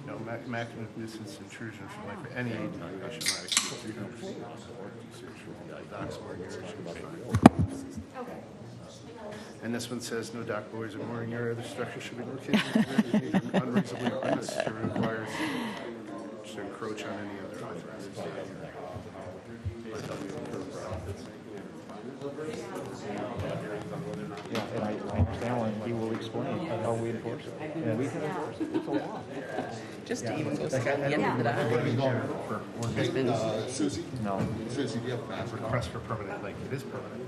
No, maximum nuisance intrusion from like any ADU shall not exceed 300 feet. Docks mooring area should be fine. And this one says no dock buoys or mooring area. The structure should be located unreasonably unnecessary requires to encroach on any other authorized. Yeah, and I understand when he will explain how we enforce it. And we can enforce it. It's a law. Just to even go stand at the end of the dock. Susie? No. Susie, do you have a map? Request for permanent lake. It is permanent.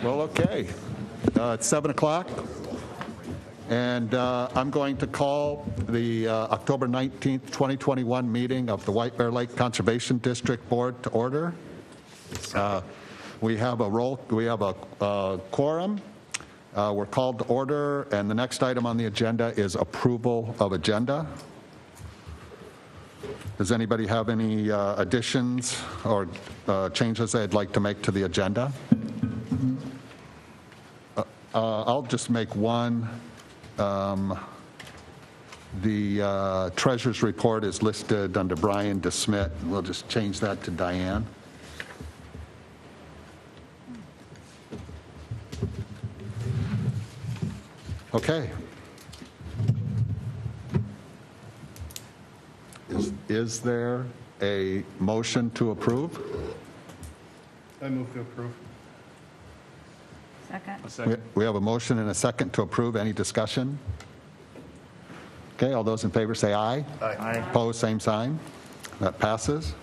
Well, okay. It's 7 o'clock. And I'm going to call the October 19th, 2021 meeting of the White Bear Lake Conservation District Board to order. We have a quorum. We're called to order, and the next item on the agenda is approval of agenda. Does anybody have any additions or changes they'd like to make to the agenda? I'll just make one. The treasurer's report is listed under Brian DeSmit. We'll just change that to Diane. Okay. Is there a motion to approve? I move to approve. Second. We have a motion and a second to approve. Any discussion? Okay, all those in favor say aye. Aye. Opposed, same sign. That passes.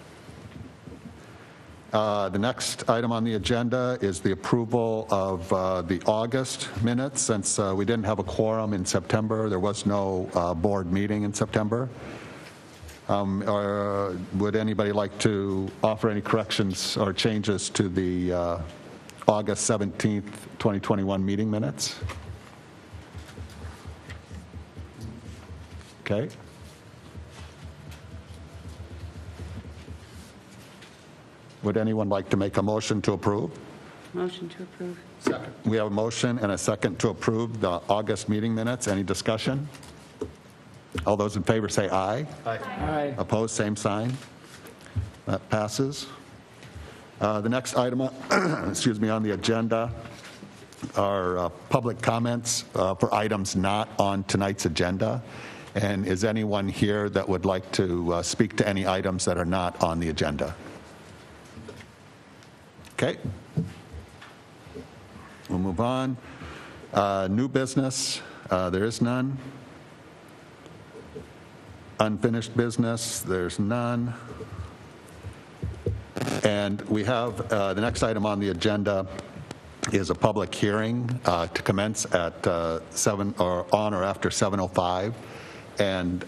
The next item on the agenda is the approval of the August minutes. Since we didn't have a quorum in September, there was no board meeting in September. Or would anybody like to offer any corrections or changes to the August 17th, 2021 meeting minutes? Okay. Would anyone like to make a motion to approve? Motion to approve. Second. We have a motion and a second to approve the August meeting minutes. Any discussion? All those in favor say aye. Aye. Opposed, same sign. That passes. The next item, excuse me, on the agenda are public comments for items not on tonight's agenda. And is anyone here that would like to speak to any items that are not on the agenda? Okay. We'll move on. New business, there is none. Unfinished business, there's none. And we have the next item on the agenda is a public hearing to commence at 7 or on or after 7:05. And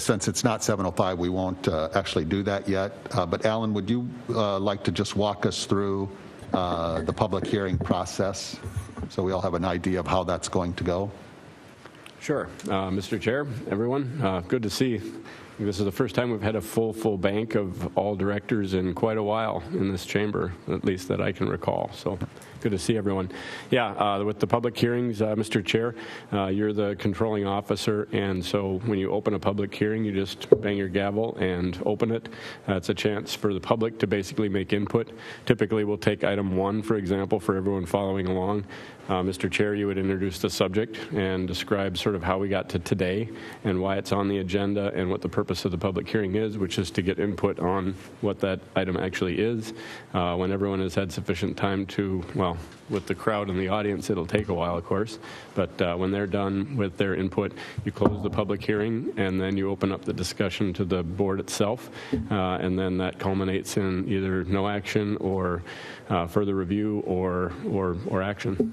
since it's not 7:05, we won't actually do that yet. But Alan, would you like to just walk us through the public hearing process so we all have an idea of how that's going to go? Sure. Mr. Chair, everyone, good to see. This is the first time we've had a full bank of all directors in quite a while in this chamber, at least that I can recall. So good to see everyone. Yeah, with the public hearings, Mr. Chair, you're the controlling officer, and so when you open a public hearing, you just bang your gavel and open it. It's a chance for the public to basically make input. Typically, we'll take item 1, for example, for everyone following along. Mr. Chair, you would introduce the subject and describe sort of how we got to today and why it's on the agenda and what the purpose of the public hearing is, which is to get input on what that item actually is. When everyone has had sufficient time to, well, with the crowd and the audience, it'll take a while, of course, but when they're done with their input, you close the public hearing and then you open up the discussion to the board itself, and then that culminates in either no action or further review or action.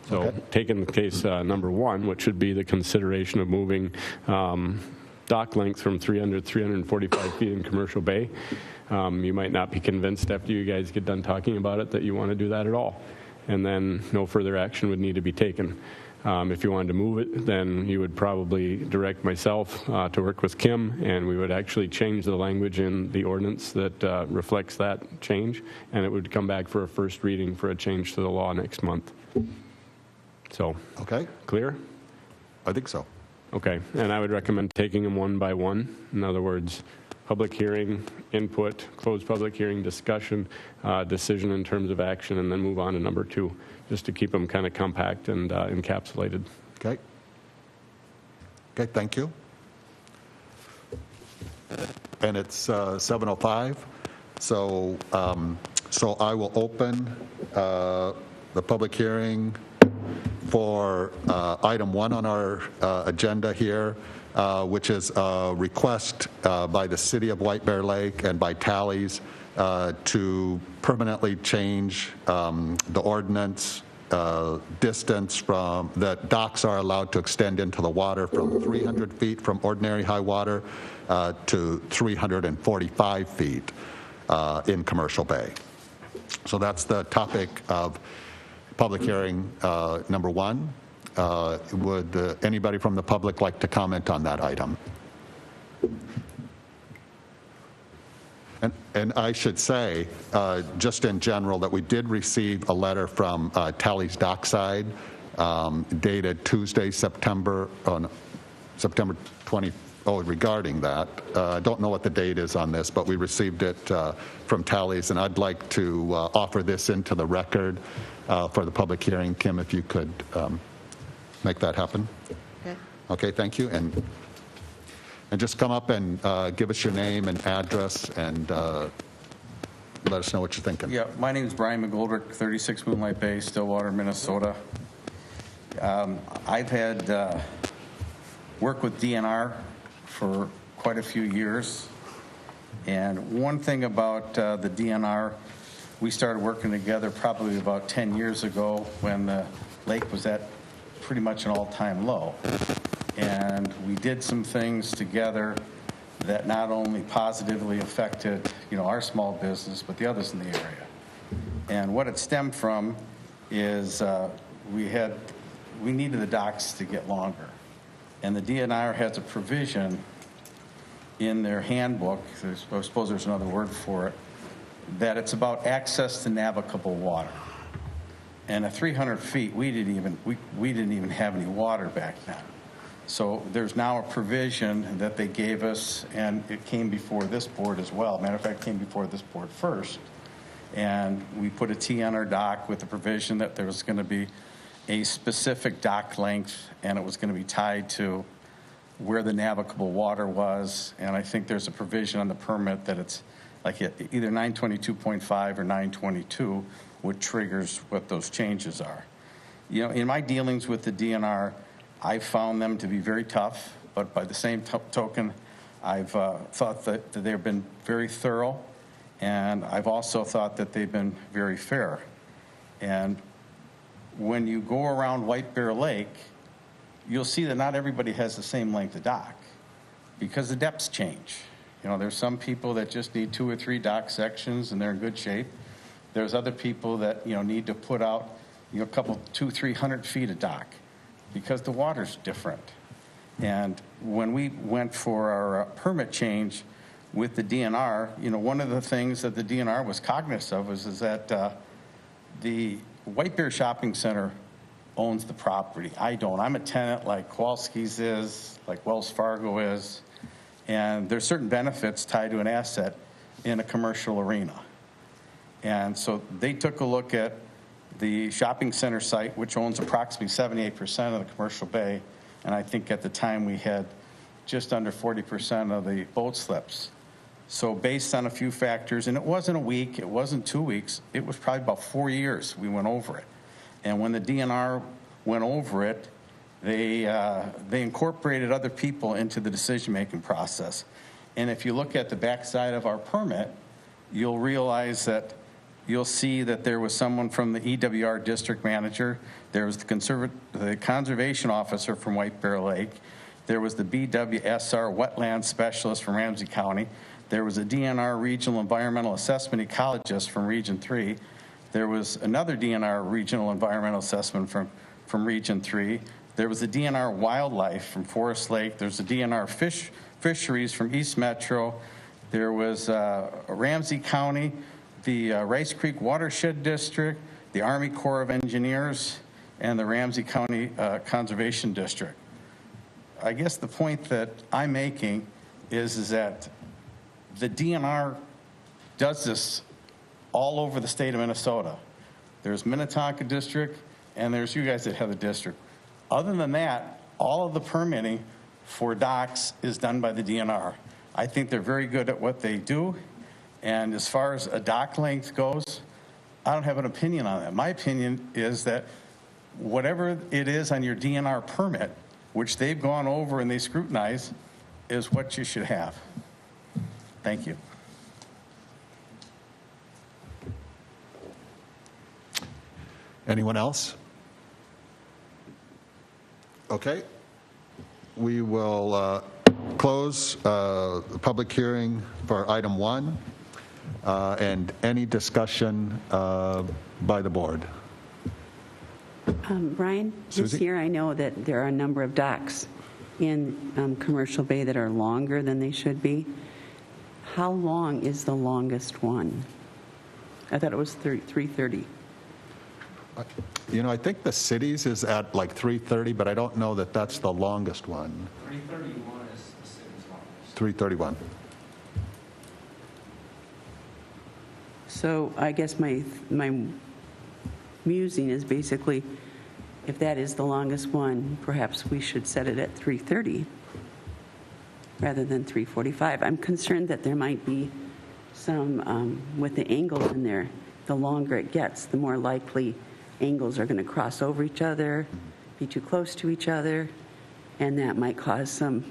So okay. Taking the case number 1, which would be the consideration of moving dock length from 300 to 345 feet in Commercial Bay. You might not be convinced after you guys get done talking about it that you want to do that at all. And then no further action would need to be taken. If you wanted to move it, then you would probably direct myself to work with Kim, and we would actually change the language in the ordinance that reflects that change, and it would come back for a first reading for a change to the law next month. So, Okay, clear? I think so. Okay, and I would recommend taking them one by one. In other words, public hearing, input, closed public hearing, discussion, decision in terms of action, and then move on to number 2, just to keep them kind of compact and encapsulated. Okay. Okay, thank you. And it's 7:05, so I will open the public hearing for item 1 on our agenda here, which is a request by the City of White Bear Lake and by Tallies to permanently change the ordinance distance from that docks are allowed to extend into the water from 300 feet from ordinary high water to 345 feet in Commercial Bay. So that's the topic of public hearing number 1. Would anybody from the public like to comment on that item? And I should say, just in general, that we did receive a letter from Tallies Dockside dated Tuesday, September 20, regarding that. I don't know what the date is on this, but we received it from Tallies, and I'd like to offer this into the record for the public hearing. Kim, if you could make that happen. Okay. Okay, thank you. And just come up and give us your name and address and let us know what you're thinking. Yeah, my name is Brian McGoldrick, 36 Moonlight Bay, Stillwater, Minnesota. I've had worked with DNR for quite a few years. And one thing about the DNR, we started working together probably about 10 years ago when the lake was at pretty much an all-time low. And we did some things together that not only positively affected, our small business, but the others in the area. And what it stemmed from is we needed the docks to get longer. And the DNR has a provision in their handbook, I suppose there's another word for it, that it's about access to navigable water. And at 300 feet, we didn't even have any water back then. So there's now a provision that they gave us, and it came before this board as well. Matter of fact, it came before this board first. And we put a T on our dock with the provision that there was going to be a specific dock length, and it was going to be tied to where the navigable water was. And I think there's a provision on the permit that it's like either 922.5 or 922, which triggers what those changes are. In my dealings with the DNR, I've found them to be very tough, but by the same token, I've thought that they've been very thorough, and I've also thought that they've been very fair. And when you go around White Bear Lake, you'll see that not everybody has the same length of dock because the depths change. There's some people that just need 2 or 3 dock sections and they're in good shape. There's other people that, need to put out, a couple, 200-300 feet of dock because the water's different. And when we went for our permit change with the DNR, one of the things that the DNR was cognizant of is that the White Bear Shopping Center owns the property. I don't. I'm a tenant like Kowalski's is, like Wells Fargo is, and there's certain benefits tied to an asset in a commercial arena. And so they took a look at the shopping center site, which owns approximately 78% of the commercial bay, and I think at the time we had just under 40% of the boat slips. So based on a few factors, and it wasn't a week, it wasn't 2 weeks, it was probably about 4 years we went over it. And when the DNR went over it, they incorporated other people into the decision-making process. And if you look at the backside of our permit, you'll realize that you'll see that there was someone from the EWR district manager, there was the conservation officer from White Bear Lake, there was the BWSR wetland specialist from Ramsey County, there was a DNR regional environmental assessment ecologist from Region 3, there was another DNR regional environmental assessment from Region 3, there was a DNR wildlife from Forest Lake, there's a DNR fisheries from East Metro, there was Ramsey County, the Rice Creek Watershed District, the Army Corps of Engineers, and the Ramsey County Conservation District. I guess the point that I'm making is that the DNR does this all over the state of Minnesota. There's Minnetonka District, and there's you guys that have the district. Other than that, all of the permitting for docks is done by the DNR. I think they're very good at what they do, and as far as a dock length goes, I don't have an opinion on that. My opinion is that whatever it is on your DNR permit, which they've gone over and they scrutinize, is what you should have. Thank you. Anyone else? Okay. We will close the public hearing for item 1 and any discussion by the board. Brian, this Susie? year I know that there are a number of docks in Commercial Bay that are longer than they should be. How long is the longest one? I thought it was 330. You know, I think the cities is at like 330, but I don't know that that's the longest one. 331 is the city's longest. 331. So I guess my musing is basically, if that is the longest one, perhaps we should set it at 330 rather than 345. I'm concerned that there might be some, with the angles in there, the longer it gets, the more likely angles are going to cross over each other, be too close to each other, and that might cause some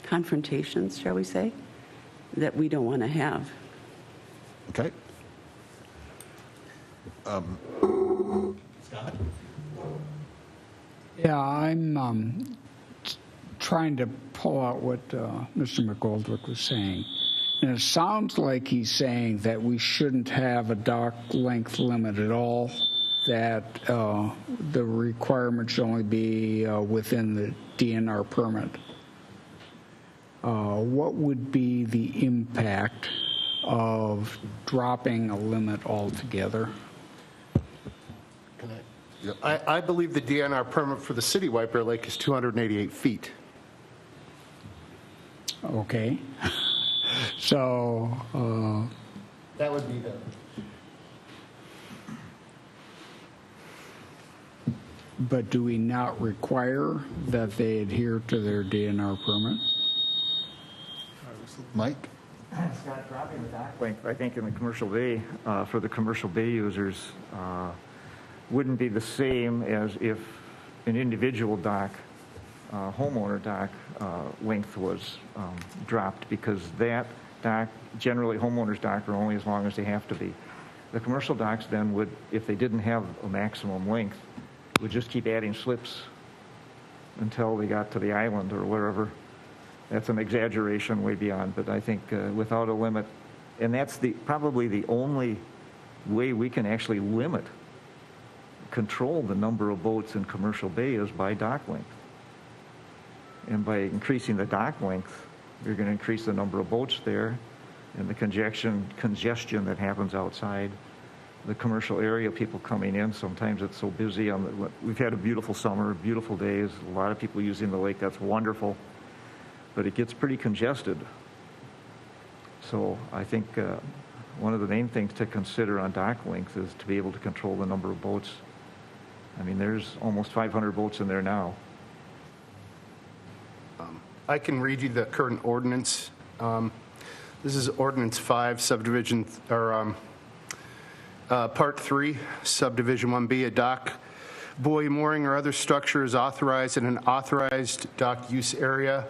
confrontations, shall we say, that we don't want to have. Okay. Yeah, I'm trying to pull out what Mr. McGoldrick was saying. And it sounds like he's saying that we shouldn't have a dock length limit at all, that the requirement should only be within the DNR permit. What would be the impact of dropping a limit altogether? I believe the DNR permit for the city White Bear Lake is 288 feet. Okay. So, That would be the... but do we not require that they adhere to their DNR permit? Mike? Scott, dropping the dock length, I think in the commercial bay, for the commercial bay users, wouldn't be the same as if an individual dock, homeowner dock length was dropped, because that dock, generally homeowners dock are only as long as they have to be. The commercial docks then would, if they didn't have a maximum length, would just keep adding slips until they got to the island or wherever. That's an exaggeration way beyond, but I think without a limit, and that's probably the only way we can actually control the number of boats in commercial bay is by dock length. And by increasing the dock length, you're going to increase the number of boats there and the congestion that happens outside the commercial area, people coming in. Sometimes it's so busy. We've had a beautiful summer, beautiful days, a lot of people using the lake. That's wonderful. But it gets pretty congested. So I think one of the main things to consider on dock length is to be able to control the number of boats. I mean, there's almost 500 boats in there now. I can read you the current ordinance. This is Ordinance 5, Subdivision, or Part 3, Subdivision 1B. A dock, buoy, mooring, or other structure is authorized in an authorized dock use area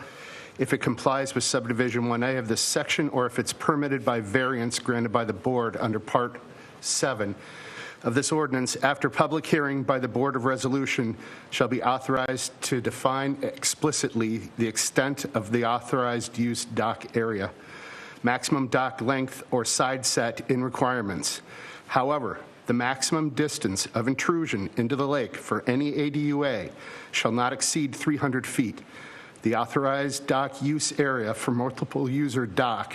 if it complies with Subdivision 1A of this section, or if it's permitted by variance granted by the board under Part 7 of this ordinance, after public hearing by the Board of Resolution, shall be authorized to define explicitly the extent of the authorized use dock area, maximum dock length or side set in requirements. However, the maximum distance of intrusion into the lake for any ADUA shall not exceed 300 feet. The authorized dock use area for multiple user dock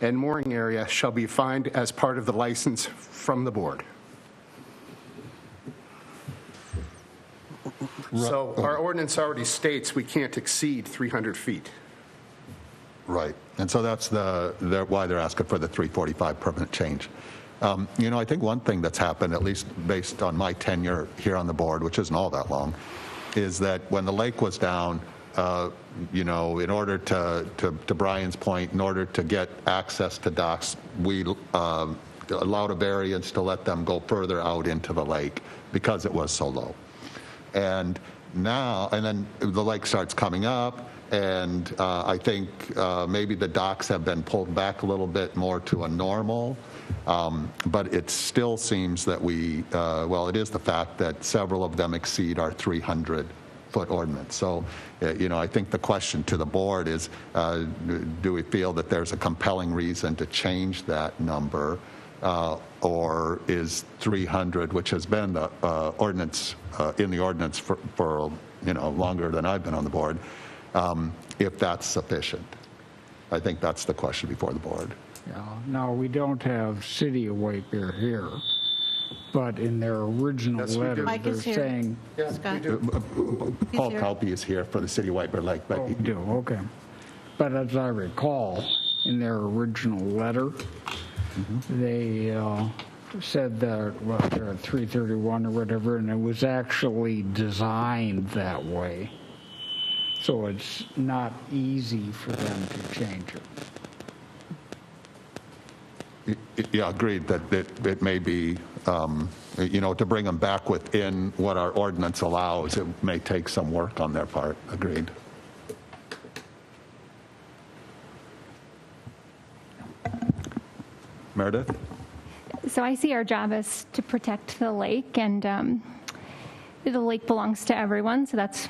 and mooring area shall be defined as part of the license from the board. So our ordinance already states we can't exceed 300 feet. Right, and so that's why they're asking for the 345 permanent change. I think one thing that's happened, at least based on my tenure here on the board, which isn't all that long, is that when the lake was down, in order to Brian's point, in order to get access to docks, we allowed a variance to let them go further out into the lake because it was so low. And then the lake starts coming up, and I think maybe the docks have been pulled back a little bit more to a normal, but it still seems that it is the fact that several of them exceed our 300-foot ordinance. So, I think the question to the board is, do we feel that there's a compelling reason to change that number, or is 300, which has been the ordinance in the ordinance for longer than I've been on the board, if that's sufficient? I think that's the question before the board. Yeah. Now, we don't have City of White Bear here, but in their original Yes, we do. letter, Mike they're is here. saying, Scott? Paul here. Calpe is here for the City of White Bear Lake, but oh, do, okay. But as I recall, in their original letter, they said that, they're at 331 or whatever, and it was actually designed that way. So it's not easy for them to change it. Yeah, agreed that it may be, to bring them back within what our ordinance allows, it may take some work on their part. Agreed. Meredith? So I see our job as to protect the lake, and the lake belongs to everyone, so that's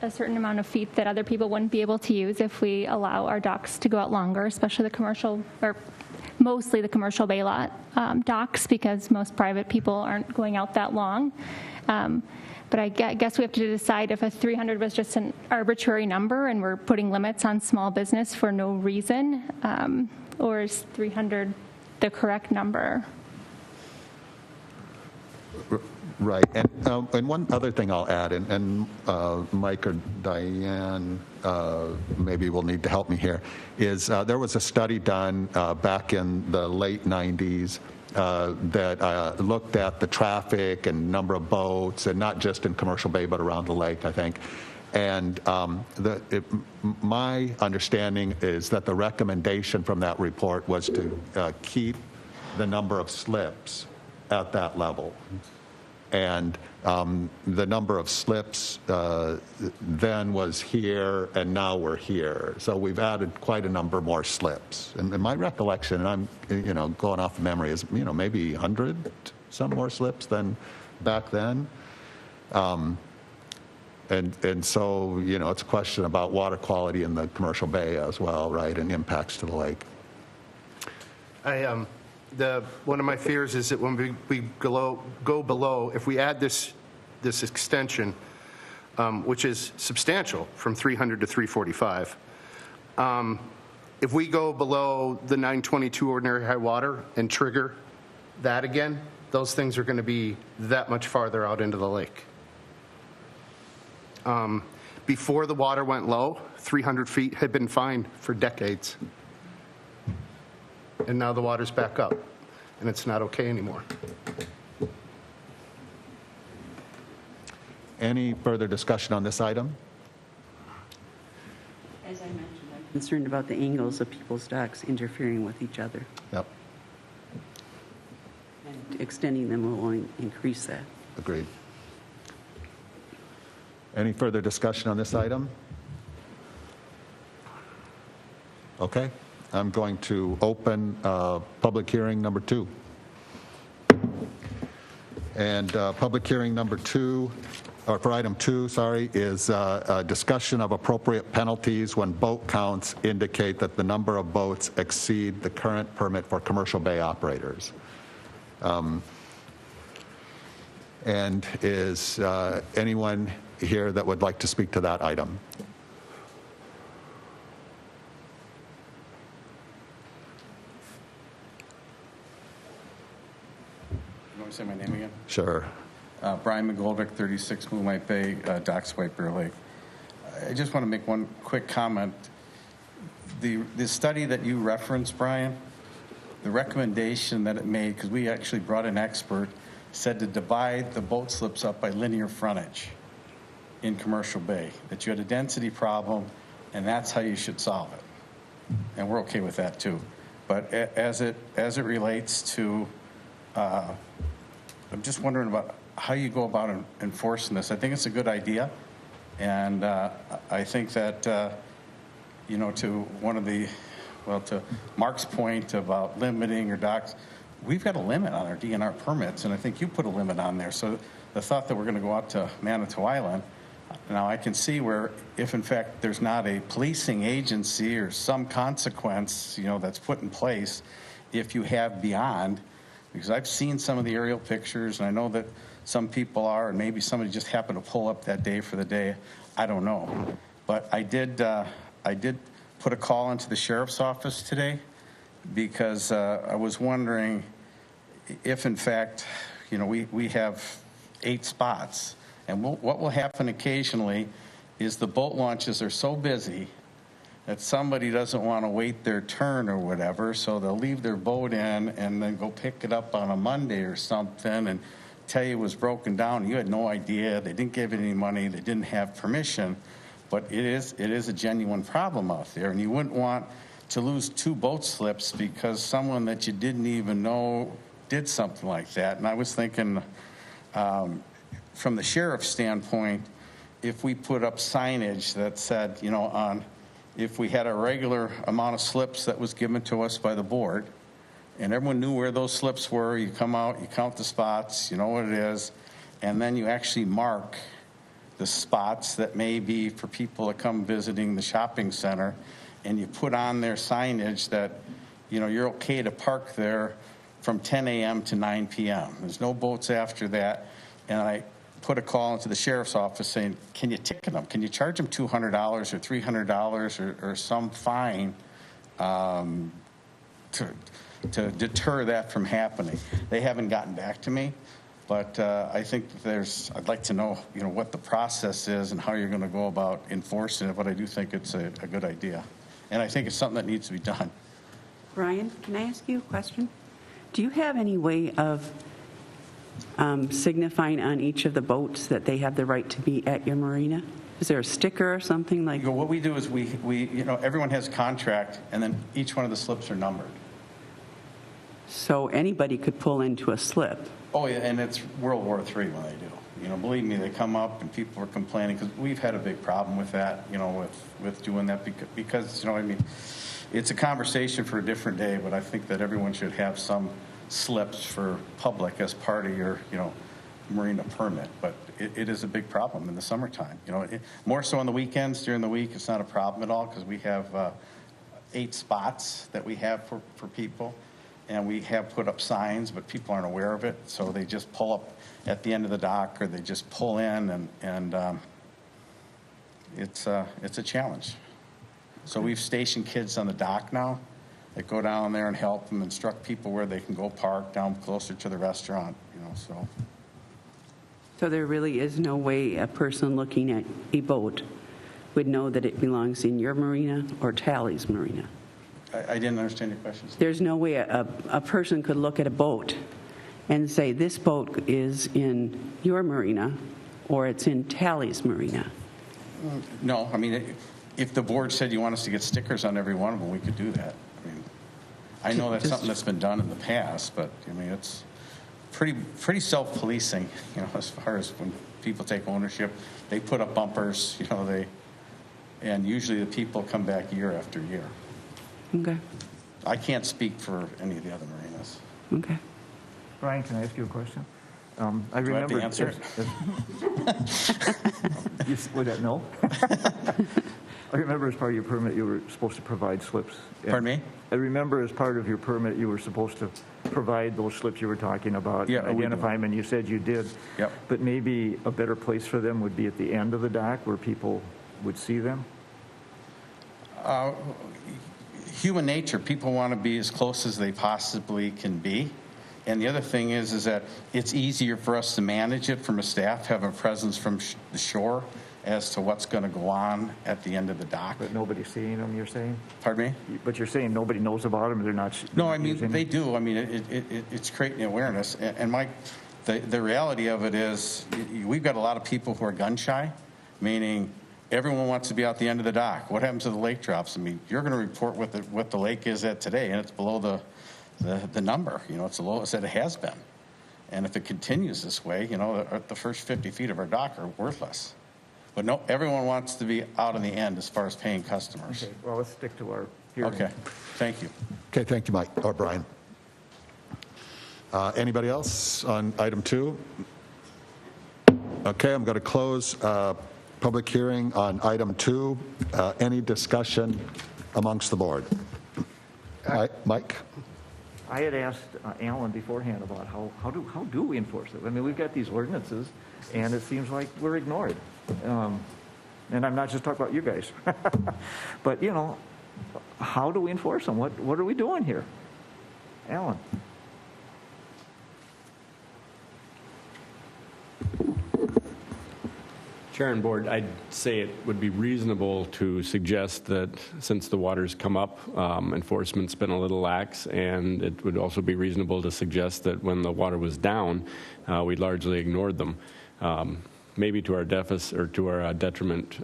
a certain amount of feet that other people wouldn't be able to use if we allow our docks to go out longer, especially the commercial, or mostly the commercial bay lot docks, because most private people aren't going out that long. But I guess we have to decide if a 300 was just an arbitrary number and we're putting limits on small business for no reason, or is 300 the correct number? Right, and one other thing I'll add, and Mike or Diane maybe will need to help me here, is there was a study done back in the late 90s that looked at the traffic and number of boats, and not just in Commercial Bay, but around the lake, I think. And my understanding is that the recommendation from that report was to keep the number of slips at that level. And the number of slips then was here, and now we're here. So we've added quite a number more slips. And my recollection, and I'm going off of memory, is maybe 100 some more slips than back then. And so it's a question about water quality in the Commercial Bay as well, right, and impacts to the lake. One of my fears is that when we go below, if we add this extension, which is substantial from 300 to 345, if we go below the 922 ordinary high water and trigger that again, those things are going to be that much farther out into the lake. Before the water went low, 300 feet had been fine for decades. And now the water's back up, and it's not okay anymore. Any further discussion on this item? As I mentioned, I'm concerned about the angles of people's docks interfering with each other. Yep, And extending them will only increase that. agreed. Any further discussion on this item? Okay, I'm going to open public hearing number 2. And public hearing number 2, or for item 2, sorry, is a discussion of appropriate penalties when boat counts indicate that the number of boats exceed the current permit for Commercial Bay operators. And is anyone here that would like to speak to that item? You want to say my name again? Sure. Brian McGoldrick, 36 Moonlight Bay, Docks, White Bear Lake. I just want to make one quick comment. The study that you referenced, Brian, the recommendation that it made, because we actually brought an expert, said to divide the boat slips up by linear frontage in Commercial Bay, that you had a density problem, and that's how you should solve it. And we're okay with that too. But as it relates to, I'm just wondering about how you go about enforcing this. I think it's a good idea, and I think that to one of the, to Mark's point about limiting your docks, we've got a limit on our DNR permits, and I think you put a limit on there. So the thought that we're going to go out to Manitou Island, now I can see where if in fact there's not a policing agency or some consequence, that's put in place, if you have beyond, because I've seen some of the aerial pictures, and I know that some people are, and maybe somebody just happened to pull up that day for the day. I don't know. But I did put a call into the sheriff's office today because I was wondering if, in fact, we have 8 spots. And what will happen occasionally is the boat launches are so busy that somebody doesn't want to wait their turn or whatever, so they'll leave their boat in and then go pick it up on a Monday or something and tell you it was broken down. You had no idea. They didn't give it any money. They didn't have permission. But it is a genuine problem out there, and you wouldn't want to lose 2 boat slips because someone that you didn't even know did something like that. And I was thinking, from the sheriff's standpoint, if we put up signage that said, if we had a regular amount of slips that was given to us by the board, and everyone knew where those slips were, you come out, you count the spots, you know what it is, and then you actually mark the spots that may be for people that come visiting the shopping center, and you put on their signage that, you're okay to park there from 10 a.m. to 9 p.m. There's no boats after that. And I put a call into the sheriff's office saying, can you ticket them? Can you charge them $200 or $300 or some fine to deter that from happening? They haven't gotten back to me. But I think I'd like to know, what the process is and how you're going to go about enforcing it. But I do think it's a good idea. And I think it's something that needs to be done. Brian, can I ask you a question? Do you have any way of signifying on each of the boats that they have the right to be at your marina? Is there a sticker or something like? What we do is we everyone has a contract, and then each one of the slips are numbered. So anybody could pull into a slip. Oh, yeah, and it's World War III when they do. Believe me, they come up and people are complaining because we've had a big problem with that, with doing that because it's a conversation for a different day, but I think that everyone should have some slips for public as part of your, marina permit. But it is a big problem in the summertime. More so on the weekends. During the week, it's not a problem at all because we have 8 spots that we have for people. And we have put up signs, but people aren't aware of it, so they just pull up at the end of the dock, or they just pull in, and it's a challenge. So we've stationed kids on the dock now that go down there and help them instruct people where they can go park down closer to the restaurant. So there really is no way a person looking at a boat would know that it belongs in your marina or Tally's marina. I didn't understand your question. There's no way a person could look at a boat and say, this boat is in your marina or it's in Tally's marina. No, if the board said you want us to get stickers on every one of them, we could do that. I know that's something that's been done in the past, but it's pretty self-policing, as far as when people take ownership. They put up bumpers, and usually the people come back year after year. Okay. I can't speak for any of the other marinas. Okay. Brian, can I ask you a question? I Do I have remember. to answer? Would that no? I remember as part of your permit you were supposed to provide slips. Pardon me? I remember as part of your permit you were supposed to provide those slips you were talking about. Yeah, we do. Identify them, and you said you did. Yep. But maybe a better place for them would be at the end of the dock where people would see them? Human nature, people want to be as close as they possibly can be. And the other thing is that it's easier for us to manage it from a staff, have a presence from the shore as to what's going to go on at the end of the dock. But nobody's seeing them, you're saying? Pardon me? But you're saying nobody knows about them, they're not No, I mean, using they them? do. I mean, it's creating awareness. And Mike, the reality of it is we've got a lot of people who are gun shy, meaning everyone wants to be out the end of the dock. What happens to the lake drops? I mean, you're going to report what the lake is at today, and it's below the number. You know, it's the lowest that it has been. And if it continues this way, you know, the first 50 feet of our dock are worthless. But no, everyone wants to be out in the end as far as paying customers. Okay, well, let's stick to our hearing. Okay, thank you. Okay, thank you, Mike, or Brian. Anybody else on item 2? Okay, I'm going to close public hearing on item 2. Any discussion amongst the board? Mike? I had asked Alan beforehand about how do we enforce it? I mean, we've got these ordinances, and it seems like we're ignored. And I'm not just talking about you guys. But, you know, how do we enforce them? What are we doing here? Alan? Chair and Board, I'd say it would be reasonable to suggest that since the water's come up, enforcement's been a little lax, and it would also be reasonable to suggest that when the water was down, we largely ignored them. Maybe to our deficit or to our detriment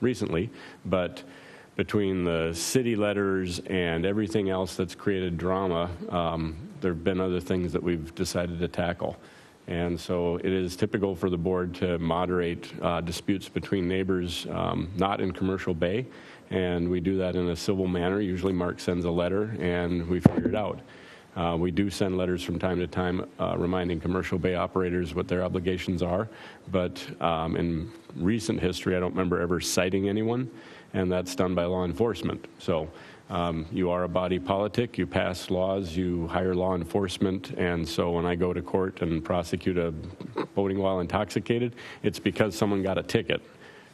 recently, but between the city letters and everything else that's created drama, there have been other things that we've decided to tackle. And so it is typical for the board to moderate disputes between neighbors, not in Commercial Bay, and we do that in a civil manner. Usually Mark sends a letter and we figure it out. We do send letters from time to time reminding Commercial Bay operators what their obligations are, but in recent history I don't remember ever citing anyone, and that's done by law enforcement. So you are a body politic, you pass laws, you hire law enforcement, and so when I go to court and prosecute a boating while intoxicated, it's because someone got a ticket,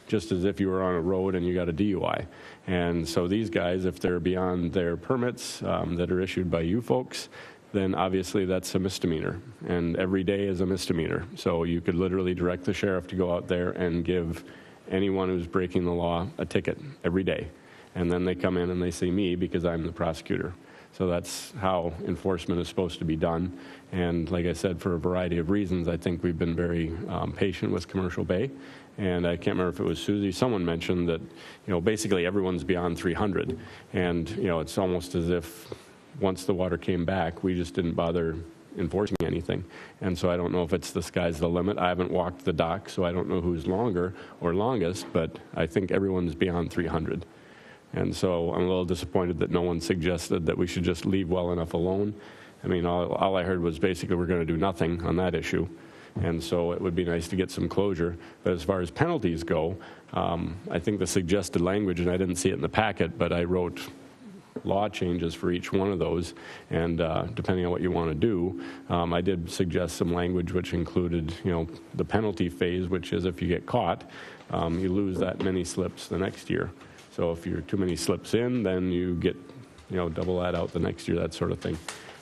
just as if you were on a road and you got a DUI. And so these guys, if they're beyond their permits that are issued by you folks, then obviously that's a misdemeanor, and every day is a misdemeanor. So you could literally direct the sheriff to go out there and give anyone who's breaking the law a ticket every day. And then they come in and they see me because I'm the prosecutor. So that's how enforcement is supposed to be done. And like I said, for a variety of reasons, I think we've been very patient with Commercial Bay. And I can't remember if it was Susie, someone mentioned that, you know, basically everyone's beyond 300. And, you know, it's almost as if once the water came back, we just didn't bother enforcing anything. And so I don't know if it's the sky's the limit. I haven't walked the dock, so I don't know who's longer or longest, but I think everyone's beyond 300. And so I'm a little disappointed that no one suggested that we should just leave well enough alone. I mean, all I heard was basically we're going to do nothing on that issue. And so it would be nice to get some closure. But as far as penalties go, I think the suggested language, and I didn't see it in the packet, but I wrote law changes for each one of those. And depending on what you want to do, I did suggest some language which included, you know, the penalty phase, which is if you get caught, you lose that many slips the next year. So if you're too many slips in, then you get, you know, double that out the next year, that sort of thing.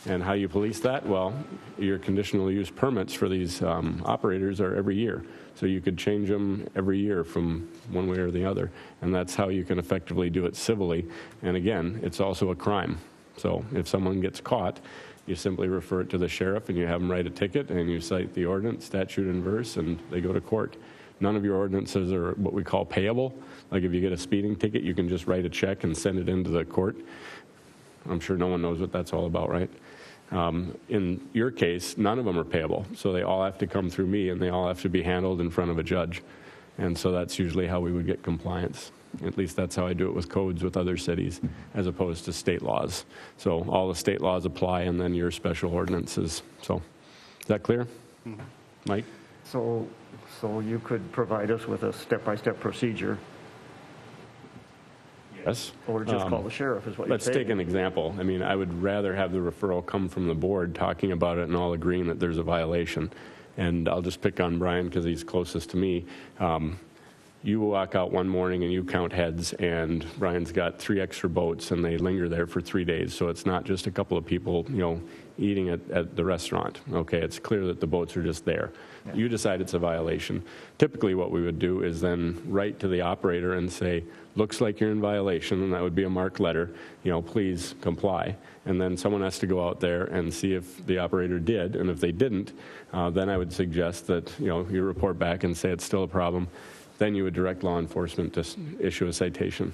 And how you police that? Well, your conditional use permits for these operators are every year. So you could change them every year from one way or the other. And that's how you can effectively do it civilly. And again, it's also a crime. So if someone gets caught, you simply refer it to the sheriff and you have them write a ticket and you cite the ordinance, statute and verse, and they go to court. None of your ordinances are what we call payable. Like if you get a speeding ticket, you can just write a check and send it into the court. I'm sure no one knows what that's all about, right? In your case, none of them are payable. So they all have to come through me and they all have to be handled in front of a judge. And so that's usually how we would get compliance. At least that's how I do it with codes with other cities as opposed to state laws. So all the state laws apply and then your special ordinances. So is that clear? Mm-hmm. Mike? So you could provide us with a step-by-step procedure, yes, or just call the sheriff is what you're saying. Let's take an example. I mean, I would rather have the referral come from the board talking about it and all agreeing that there's a violation. And I'll just pick on Brian because he's closest to me. you walk out one morning and you count heads, and Brian's got 3 extra boats, and they linger there for 3 days. So it's not just a couple of people, eating at the restaurant. Okay, it's clear that the boats are just there. You decide it's a violation. Typically what we would do is then write to the operator and say, looks like you're in violation, and that would be a marked letter, please comply. And then someone has to go out there and see if the operator did, and if they didn't, then I would suggest that, you report back and say it's still a problem. Then you would direct law enforcement to issue a citation,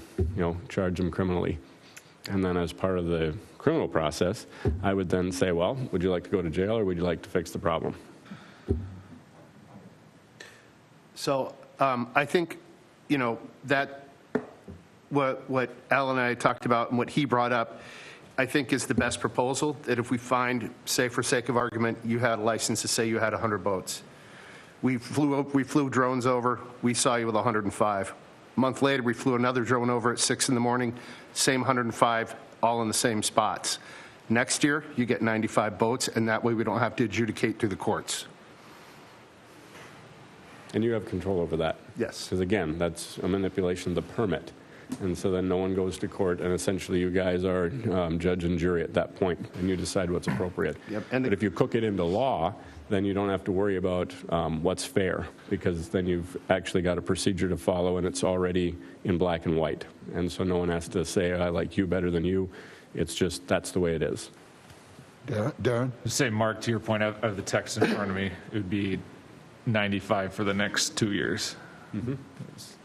charge them criminally. And then as part of the criminal process, I would then say, well, would you like to go to jail or would you like to fix the problem? So I think, that what Alan and I talked about and what he brought up, I think is the best proposal, that if we find, say for sake of argument, you had a license to say you had 100 boats. We flew drones over, we saw you with 105. A month later, we flew another drone over at 6 in the morning, same 105, all in the same spots. Next year, you get 95 boats, and that way we don't have to adjudicate through the courts. And you have control over that. Yes. Because again, that's a manipulation of the permit. And so then no one goes to court, and essentially you guys are judge and jury at that point, and you decide what's appropriate. Yep. But if you cook it into law, then you don't have to worry about what's fair, because then you've actually got a procedure to follow, and it's already in black and white. And so no one has to say, I like you better than you. It's just, that's the way it is. Darren? Say, Mark, to your point, I have the text in front of me. It would be 95 for the next 2 years. Mm-hmm.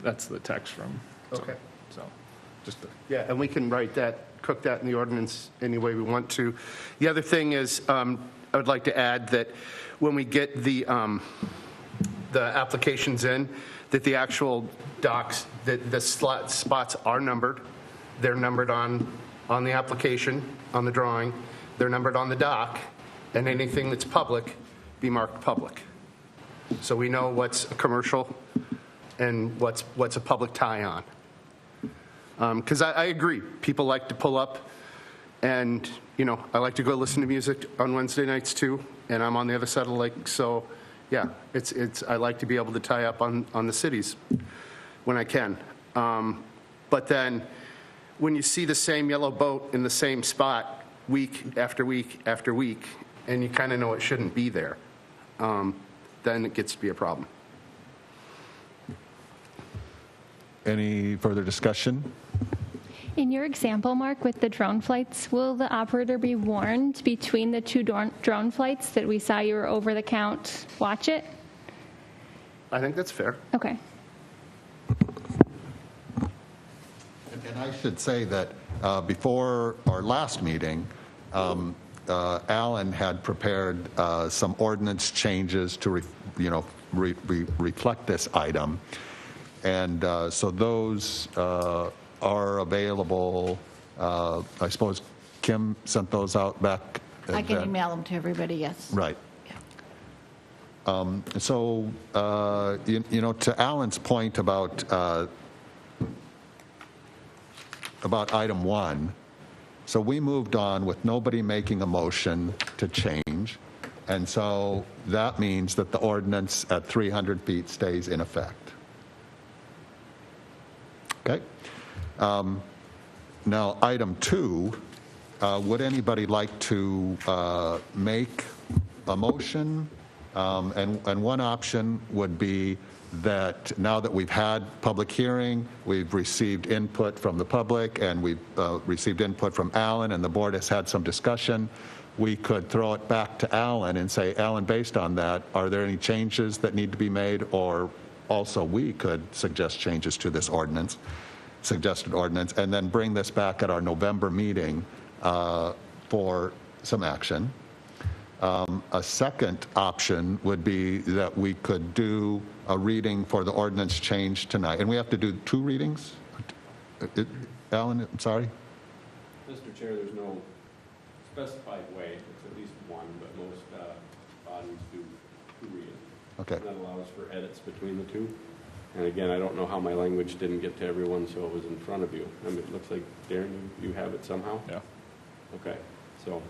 That's the text from. Okay. So, just to. Yeah, and we can write that, cook that in the ordinance any way we want to. The other thing is, I would like to add that when we get the applications in, that the actual docks, that the spots are numbered. They're numbered on the application, on the drawing. They're numbered on the dock, and anything that's public be marked public. So we know what's a commercial and what's a public tie-on. Because I agree, people like to pull up, and I like to go listen to music on Wednesday nights too, and I'm on the other side of the lake, so yeah, I like to be able to tie up on the cities when I can. But then when you see the same yellow boat in the same spot week after week after week, and you kind of know it shouldn't be there, then it gets to be a problem. Any further discussion? In your example, Mark, with the drone flights, will the operator be warned between the 2 drone flights that we saw you were over the count, watch it? I think that's fair. Okay. And I should say that before our last meeting, Alan had prepared some ordinance changes to reflect this item. And so those are available. I suppose Kim sent those out back. I can email them to everybody, yes. Right. So, to Alan's point about item 1, so we moved on with nobody making a motion to change, and so that means that the ordinance at 300 feet stays in effect. Okay. Now, item 2, would anybody like to make a motion? And one option would be that now that we've had public hearing, we've received input from the public, and we've received input from Alan, and the board has had some discussion, we could throw it back to Alan and say, Alan, based on that, are there any changes that need to be made? Or also we could suggest changes to this ordinance, suggested ordinance, and then bring this back at our November meeting for some action. A second option would be that we could do a reading for the ordinance change tonight. And we have to do 2 readings? Alan, I'm sorry? Mr. Chair, there's no specified way. It's at least one, but most bodies do 2 readings. Okay. And that allows for edits between the 2. And again, I don't know how my language didn't get to everyone, so it was in front of you. I mean, it looks like, Darren, you have it somehow? Yeah. Okay. So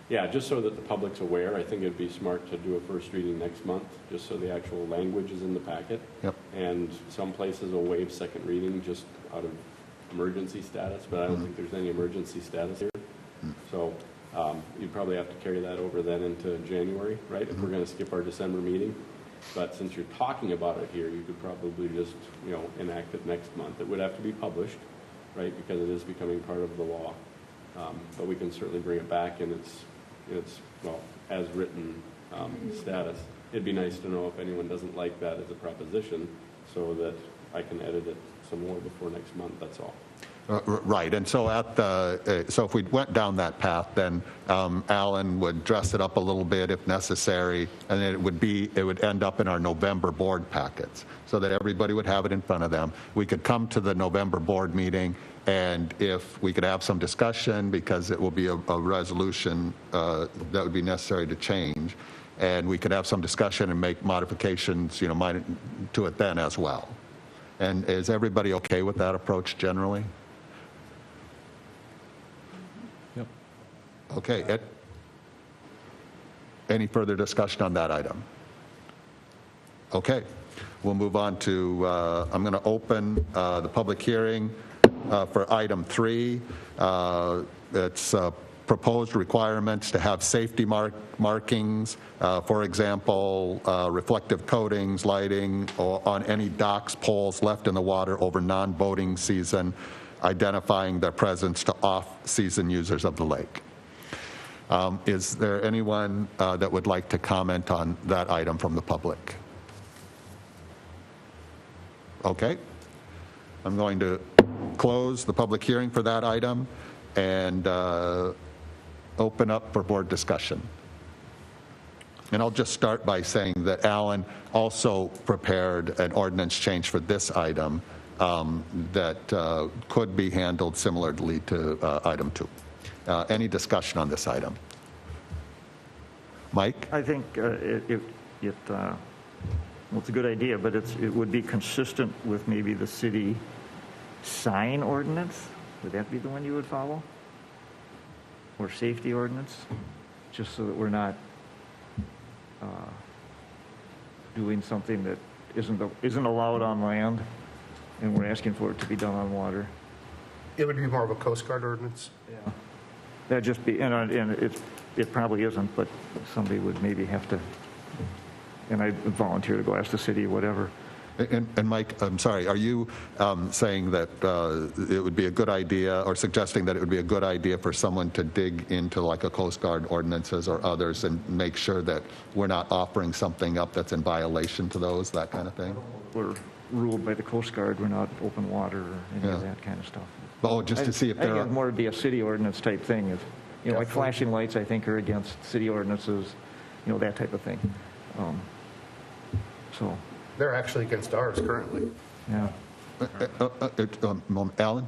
Yeah, just so that the public's aware, I think it'd be smart to do a first reading next month, just so the actual language is in the packet. Yep. And some places will waive second reading just out of emergency status, but I don't think there's any emergency status here. So you'd probably have to carry that over then into January, right, if we're going to skip our December meeting. But since you're talking about it here, you could probably just, enact it next month. It would have to be published, right, because it is becoming part of the law. But we can certainly bring it back in its well, as written status. It'd be nice to know if anyone doesn't like that as a proposition so that I can edit it some more before next month, that's all. Right, and so so if we went down that path, then Alan would dress it up a little bit if necessary, and then it would end up in our November board packets, so that everybody would have it in front of them. We could come to the November board meeting, and if we could have some discussion, because it will be a resolution that would be necessary to change, and we could have some discussion and make modifications, to it then as well. And is everybody okay with that approach generally? Yep. Okay. Any further discussion on that item? Okay. We'll move on to, I'm going to open the public hearing for item 3. It's proposed requirements to have safety markings, for example, reflective coatings, lighting, or on any docks, poles left in the water over non-boating season, identifying their presence to off-season users of the lake. Is there anyone that would like to comment on that item from the public? Okay. I'm going to close the public hearing for that item and open up for board discussion. And I'll just start by saying that Alan also prepared an ordinance change for this item that could be handled similarly to item 2. Any discussion on this item? Mike? I think it's a good idea, but it would be consistent with maybe the city sign ordinance. Would that be the one you would follow? Or safety ordinance? Just so that we're not doing something that isn't allowed on land, and we're asking for it to be done on water. It would be more of a Coast Guard ordinance. Yeah. That'd just be, and it probably isn't, but somebody would maybe have to, and I'd volunteer to go ask the city, whatever. And Mike, I'm sorry, are you saying that it would be a good idea, or suggesting that it would be a good idea for someone to dig into like a Coast Guard ordinances or others and make sure that we're not offering something up that's in violation to those, that kind of thing? We're ruled by the Coast Guard, we're not open water or any of that kind of stuff. Oh, just to see if there I are... think it more to be a city ordinance type thing. If, like flashing lights, I think, are against city ordinances, that type of thing. So... They're actually against ours currently. Yeah. Alan?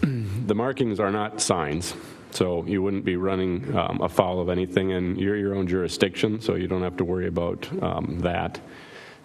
The markings are not signs, so you wouldn't be running afoul of anything, and you're your own jurisdiction, so you don't have to worry about that.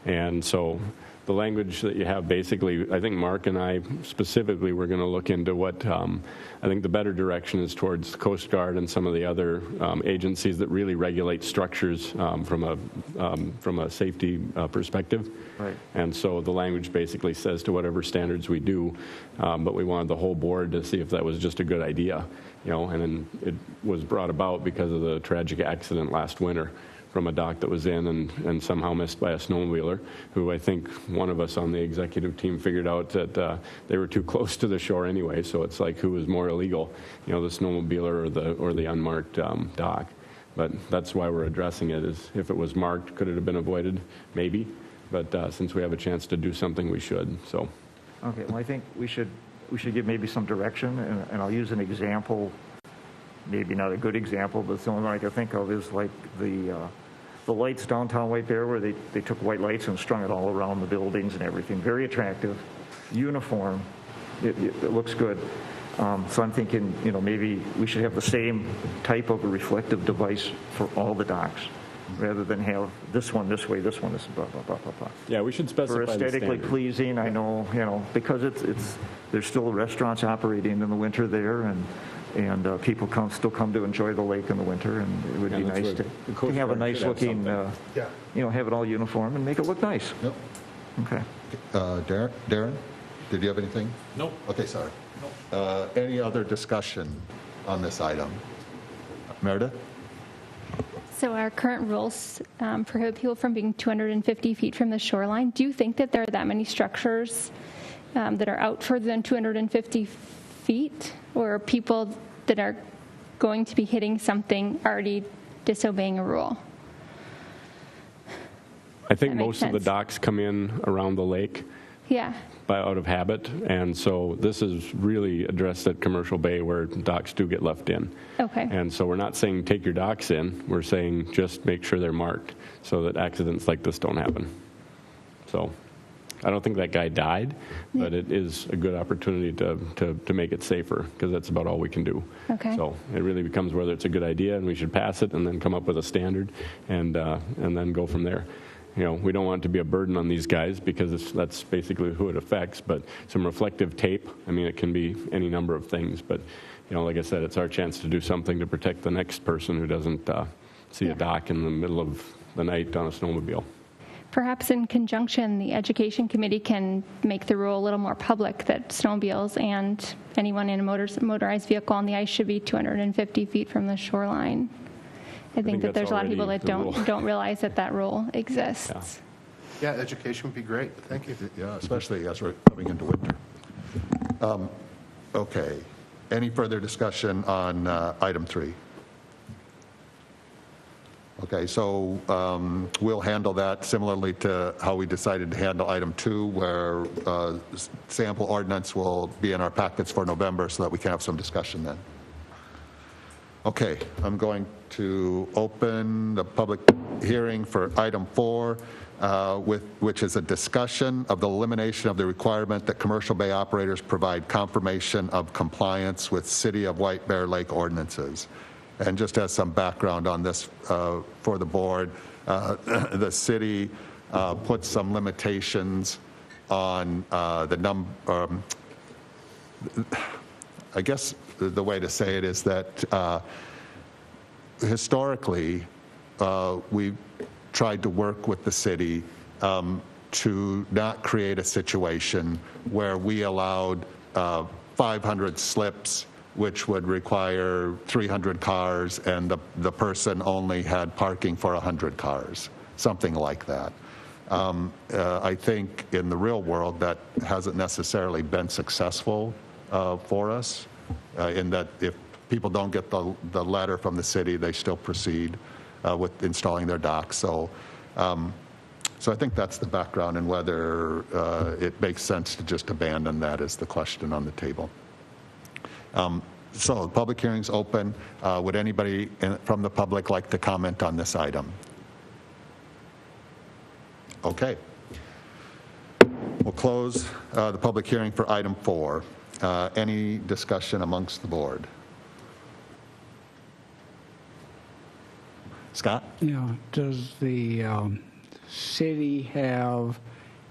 And so the language that you have, basically, I think Mark and I specifically were going to look into what I think the better direction is towards the Coast Guard and some of the other agencies that really regulate structures from a safety perspective. Right. And so the language basically says to whatever standards we do, but we wanted the whole board to see if that was just a good idea, and then it was brought about because of the tragic accident last winter from a dock that was in and somehow missed by a snowmobiler, who I think one of us on the executive team figured out that they were too close to the shore anyway, so it's like who was more illegal, the snowmobiler or the unmarked dock. But that's why we're addressing it, is if it was marked, could it have been avoided? Maybe, but since we have a chance to do something, we should, so. Okay, well, I think we should give maybe some direction, and I'll use an example, maybe not a good example, but the only one I can think of is like the lights downtown White Bear, where they took white lights and strung it all around the buildings and everything. Very attractive, uniform. It looks good. So I'm thinking, maybe we should have the same type of a reflective device for all the docks, rather than have this one this way, this one this blah blah blah blah blah. Yeah, we should specify for aesthetically pleasing. I know, because there's still restaurants operating in the winter there, and and people still come to enjoy the lake in the winter, and it would be And that's nice where to the Coast have a Guard nice should have looking, something. have it all uniform and make it look nice. Yep. Okay. Darren, did you have anything? Nope. Okay, sorry. Any other discussion on this item? Meredith? So our current rules prohibit people from being 250 feet from the shoreline. Do you think that there are that many structures that are out further than 250 feet, or people that are going to be hitting something already disobeying a rule? I think That makes most of the sense. docks come in around the lake Yeah. out of habit, and so this is really addressed at Commercial Bay where docks do get left in. Okay. And so we're not saying take your docks in, we're saying just make sure they're marked so that accidents like this don't happen. So I don't think that guy died, but it is a good opportunity to make it safer, because that's about all we can do. Okay. So it really becomes whether it's a good idea and we should pass it and then come up with a standard and then go from there. You know, we don't want it to be a burden on these guys because that's basically who it affects, but some reflective tape, I mean, it can be any number of things, but, you know, like I said, it's our chance to do something to protect the next person who doesn't see a dock in the middle of the night on a snowmobile. Perhaps in conjunction, the Education Committee can make the rule a little more public that snowmobiles and anyone in a motorized vehicle on the ice should be 250 feet from the shoreline. I think that that's there's a lot of people already that the rule. don't realize that rule exists. Yeah, education would be great. Thank you. Yeah, especially as we're coming into winter. Okay. Any further discussion on item 3? Okay, so we'll handle that similarly to how we decided to handle item 2, where sample ordinance will be in our packets for November so that we can have some discussion then. Okay, I'm going to open the public hearing for item 4, which is a discussion of the elimination of the requirement that Commercial Bay operators provide confirmation of compliance with City of White Bear Lake ordinances. And just as some background on this for the board, the city put some limitations on the number. I guess the way to say it is that historically, we tried to work with the city to not create a situation where we allowed 500 slips, which would require 300 cars, and the person only had parking for 100 cars, something like that. I think in the real world that hasn't necessarily been successful for us, in that if people don't get the letter from the city, they still proceed with installing their docks. So I think that's the background, and whether it makes sense to just abandon that is the question on the table. So the public hearing's open. Would anybody from the public like to comment on this item? Okay. We'll close the public hearing for item 4. Any discussion amongst the board? Scott? Yeah, does the city have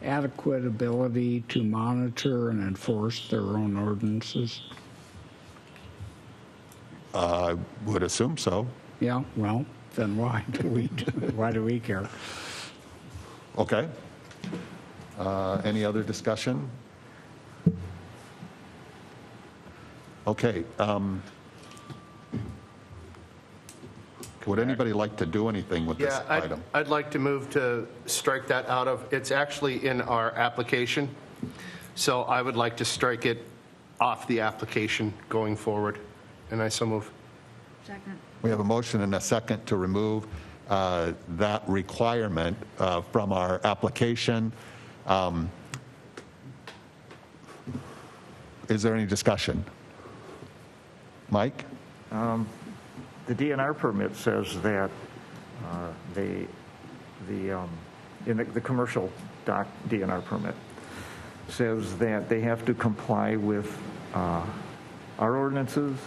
adequate ability to monitor and enforce their own ordinances? I would assume so. Yeah, well, then why do we care? Okay. Any other discussion? Okay. Would anybody like to do anything with this Yeah, item? I'd like to move to strike that out of, it's actually in our application, so I would like to strike it off the application going forward, and I so move. Second. We have a motion and a second to remove that requirement from our application. Is there any discussion? Mike? The DNR permit says that in the commercial dock DNR permit says that they have to comply with our ordinances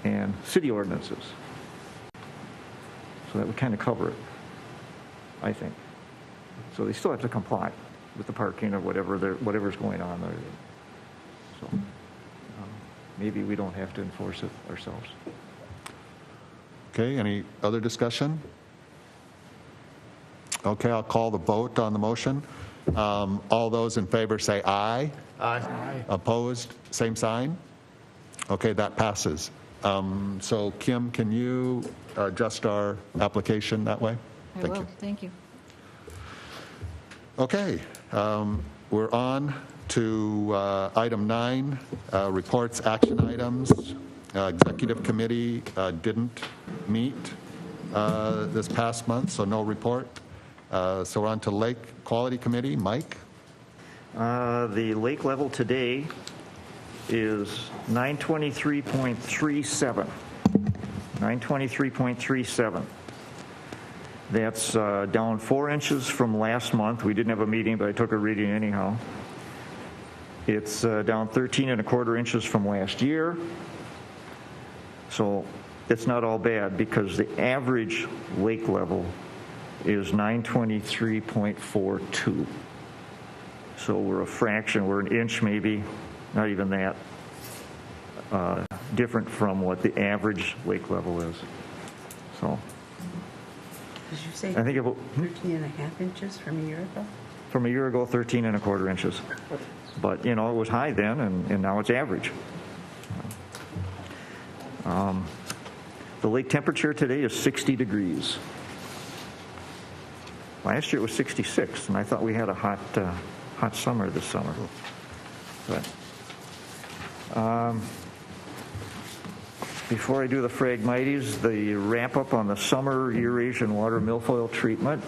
and city ordinances. So that would kind of cover it, I think. So they still have to comply with the parking or whatever's going on there. So maybe we don't have to enforce it ourselves. Okay, any other discussion? Okay, I'll call the vote on the motion. All those in favor say aye. Aye. Opposed, same sign. Okay, that passes. So Kim, can you adjust our application that way? I will, thank you. Okay, we're on to item 9, reports, action items. Executive committee didn't meet this past month, so no report. So we're on to Lake Quality Committee. Mike? The lake level today is 923.37. 923.37. That's down 4 inches from last month. We didn't have a meeting, but I took a reading anyhow. It's down 13.25 inches from last year. So it's not all bad because the average lake level is 923.42. So we're a fraction, we're an inch maybe, not even that, different from what the average lake level is. So Did you say I think about 13.5 inches from a year ago? from a year ago, 13.25 inches. But, you know, it was high then, and now it's average. The lake temperature today is 60 degrees. Last year it was 66, and I thought we had a hot summer this summer. But before I do the Phragmites, the wrap-up on the summer Eurasian water milfoil treatment,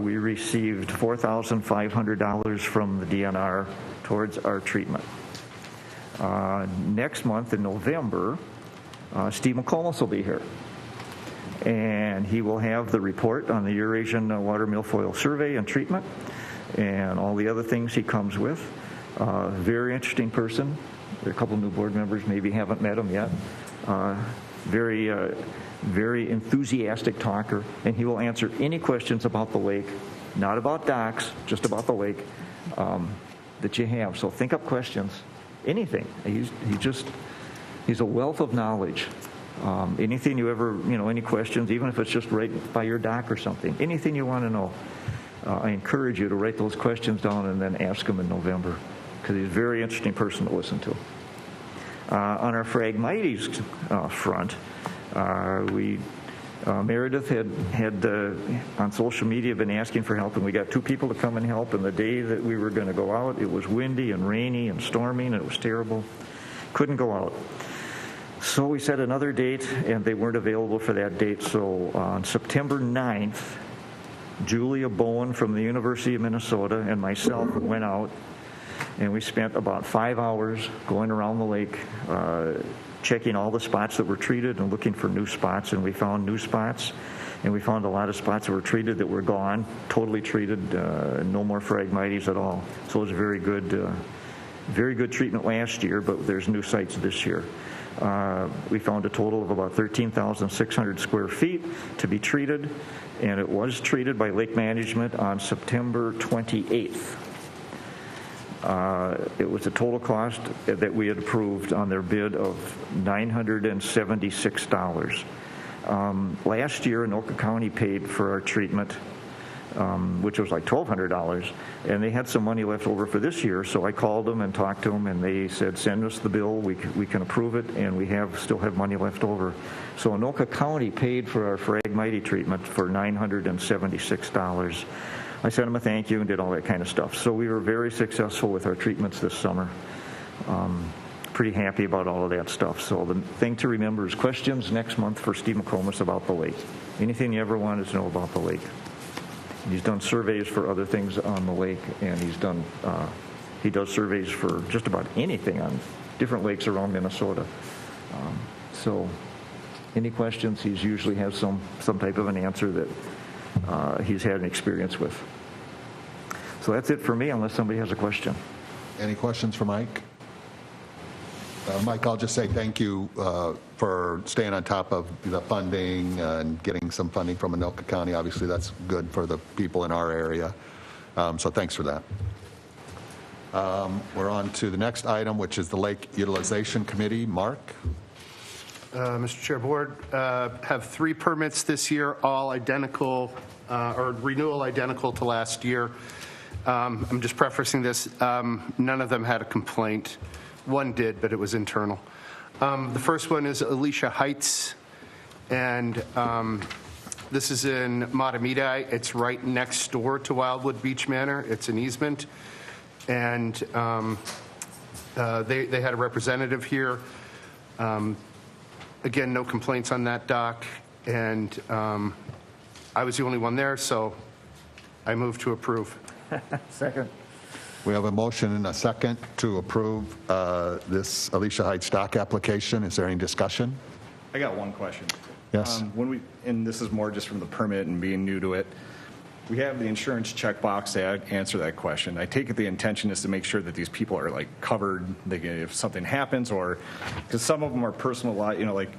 we received $4,500 from the DNR towards our treatment. Next month in November, Steve McComas will be here. And he will have the report on the Eurasian water milfoil survey and treatment and all the other things he comes with. Very interesting person. There are a couple new board members maybe haven't met him yet. Very enthusiastic talker, and he will answer any questions about the lake, not about docks, just about the lake that you have. So think up questions, anything. He's a wealth of knowledge. Anything you ever, any questions, even if it's just right by your dock or something, anything you want to know, I encourage you to write those questions down and then ask them in November, because he's a very interesting person to listen to. On our Phragmites front, Meredith had on social media been asking for help, and we got 2 people to come and help, and the day that we were going to go out, it was windy and rainy and storming, and it was terrible. Couldn't go out. So we set another date, and they weren't available for that date. So on September 9th, Julia Bowen from the University of Minnesota and myself went out, and we spent about 5 hours going around the lake, checking all the spots that were treated and looking for new spots, and we found new spots. And we found a lot of spots that were treated that were gone, totally treated, no more Phragmites at all. So it was very good treatment last year, but there's new sites this year. We found a total of about 13,600 square feet to be treated, and it was treated by Lake Management on September 28th. It was a total cost that we had approved on their bid of $976. Last year, Anoka County paid for our treatment, which was like $1,200, and they had some money left over for this year, so I called them and talked to them, and they said, send us the bill, we can approve it, and we still have money left over. So Anoka County paid for our Phragmite treatment for $976. I sent them a thank you and did all that kind of stuff. So we were very successful with our treatments this summer. Pretty happy about all of that stuff. So the thing to remember is questions next month for Steve McComas about the lake. Anything you ever wanted to know about the lake. He's done surveys for other things on the lake, and he does surveys for just about anything on different lakes around Minnesota. So any questions, he usually has some type of an answer that he's had an experience with. So that's it for me, unless somebody has a question. Any questions for Mike? Mike, I'll just say thank you for staying on top of the funding and getting some funding from Anoka County. Obviously, that's good for the people in our area. So thanks for that. We're on to the next item, which is the Lake Utilization Committee. Mark? Mr. Chair, Board, have 3 permits this year, all identical, or renewal identical to last year. I'm just prefacing this. None of them had a complaint. One did, but it was internal. The first one is Alicia Heights, and this is in Matamidi. It's right next door to Wildwood Beach Manor. It's an easement, and they had a representative here. Again, no complaints on that dock, and I was the only one there, so I move to approve. Second. We have a motion and a second to approve this Alicia Heights dock application. Is there any discussion? I got one question. Yes. And this is more just from the permit and being new to it. We have the insurance checkbox to answer that question. I take it the intention is to make sure that these people are like covered if something happens, or because some of them are personal, like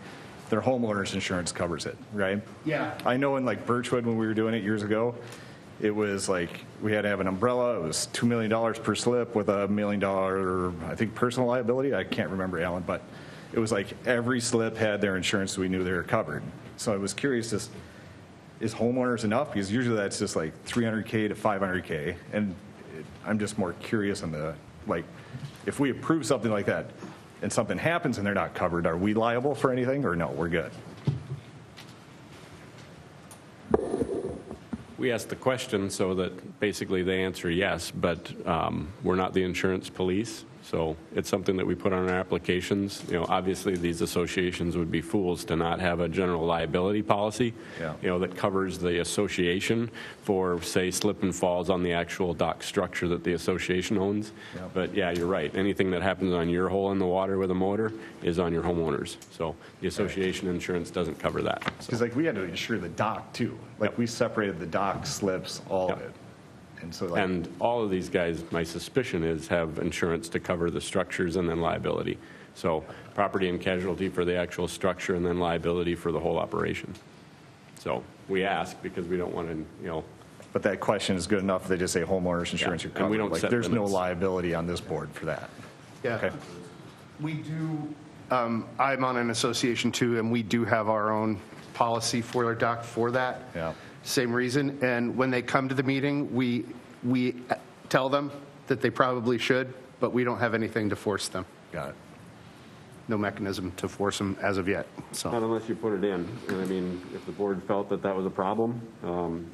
their homeowner's insurance covers it, right? Yeah. I know in like Birchwood when we were doing it years ago, it was like we had to have an umbrella. It was $2 million per slip with $1 million, I think, personal liability. I can't remember, Alan, but it was like every slip had their insurance, so we knew they were covered. So I was curious, is homeowners enough? Because usually that's just like $300K to $500K, and I'm just more curious on the, like, if we approve something like that and something happens and they're not covered, are we liable for anything, or no, we're good? We asked the question so that basically they answer yes, but we're not the insurance police. So it's something that we put on our applications. Obviously these associations would be fools to not have a general liability policy, that covers the association for, say, slip and falls on the actual dock structure that the association owns. Yeah. But yeah, you're right. Anything that happens on your hole in the water with a motor is on your homeowners. So the association insurance doesn't cover that. Because like we had to insure the dock too. Like we separated the dock, slips, all of Yep. it. And so like, And all of these guys, my suspicion is, have insurance to cover the structures and then liability. So property and casualty for the actual structure and then liability for the whole operation. So we ask because we don't want to, but that question is good enough. They just say homeowners insurance, Yeah, you're and we covered. don't Like set there's no limits. liability on this board for that. Yeah. Okay. We do, I'm on an association too, and we do have our own policy for our dock for that. Yeah. Same reason. And when they come to the meeting, we tell them that they probably should, but we don't have anything to force them. Got it. No mechanism to force them as of yet. Not So, unless you put it in. And I mean, if the board felt that that was a problem,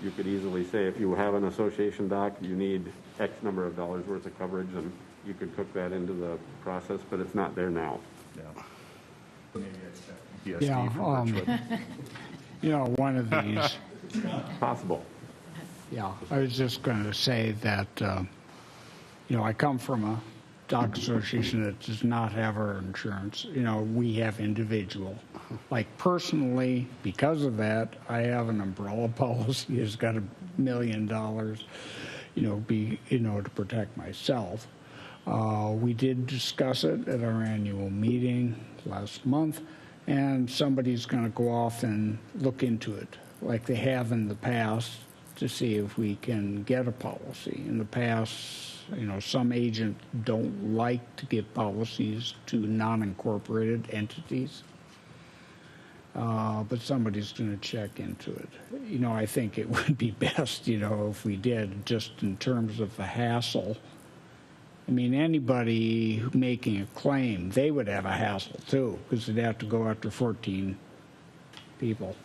you could easily say, if you have an association dock, you need X number of dollars worth of coverage, and you could cook that into the process, but it's not there now. Yeah. Maybe it's BSD Yeah, from Birchwood. one of these. Possible. Yeah, I was just going to say that, I come from a dock association that does not have our insurance. We have individual. Like personally, because of that, I have an umbrella policy that's got $1 million, to protect myself. We did discuss it at our annual meeting last month, and somebody's going to go off and look into it like they have in the past to see if we can get a policy. In the past, some agents don't like to give policies to non-incorporated entities, but somebody's going to check into it. I think it would be best, if we did, just in terms of the hassle. I mean, anybody making a claim, they would have a hassle too, because they'd have to go after 14 people.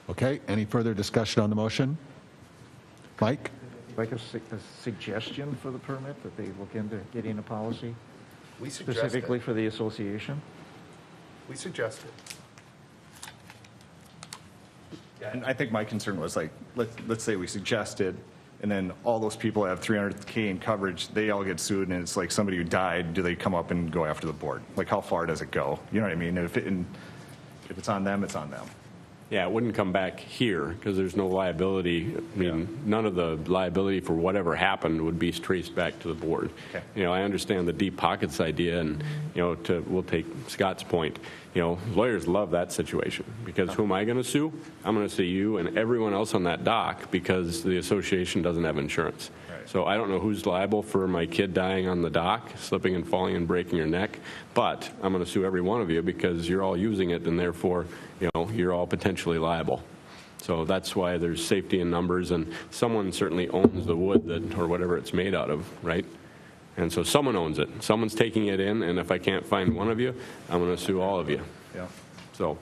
Okay, any further discussion on the motion? Mike? Like a suggestion for the permit, that they look into getting a policy we suggest specifically it. for the association? We suggest it. Yeah, and I think my concern was like, let's say we suggested, and then all those people have $300K in coverage, they all get sued, and it's like somebody who died, do they come up and go after the board? Like how far does it go? You know what I mean? If it's on them, it's on them. Yeah, it wouldn't come back here because there's no liability. I mean, none of the liability for whatever happened would be traced back to the board. Okay. You know, I understand the deep pockets idea, and you know, we'll take Scott's point. You know, lawyers love that situation because who am I going to sue? I'm going to sue you and everyone else on that dock because the association doesn't have insurance. Right. So I don't know who's liable for my kid dying on the dock, slipping and falling and breaking your neck, but I'm going to sue every one of you because you're all using it, and therefore, you know, you're all potentially liable. So that's why there's safety in numbers, and someone certainly owns the wood that, or whatever it's made out of, right? And so someone owns it. Someone's taking it in, and if I can't find one of you, I'm going to sue all of you. Yeah. So,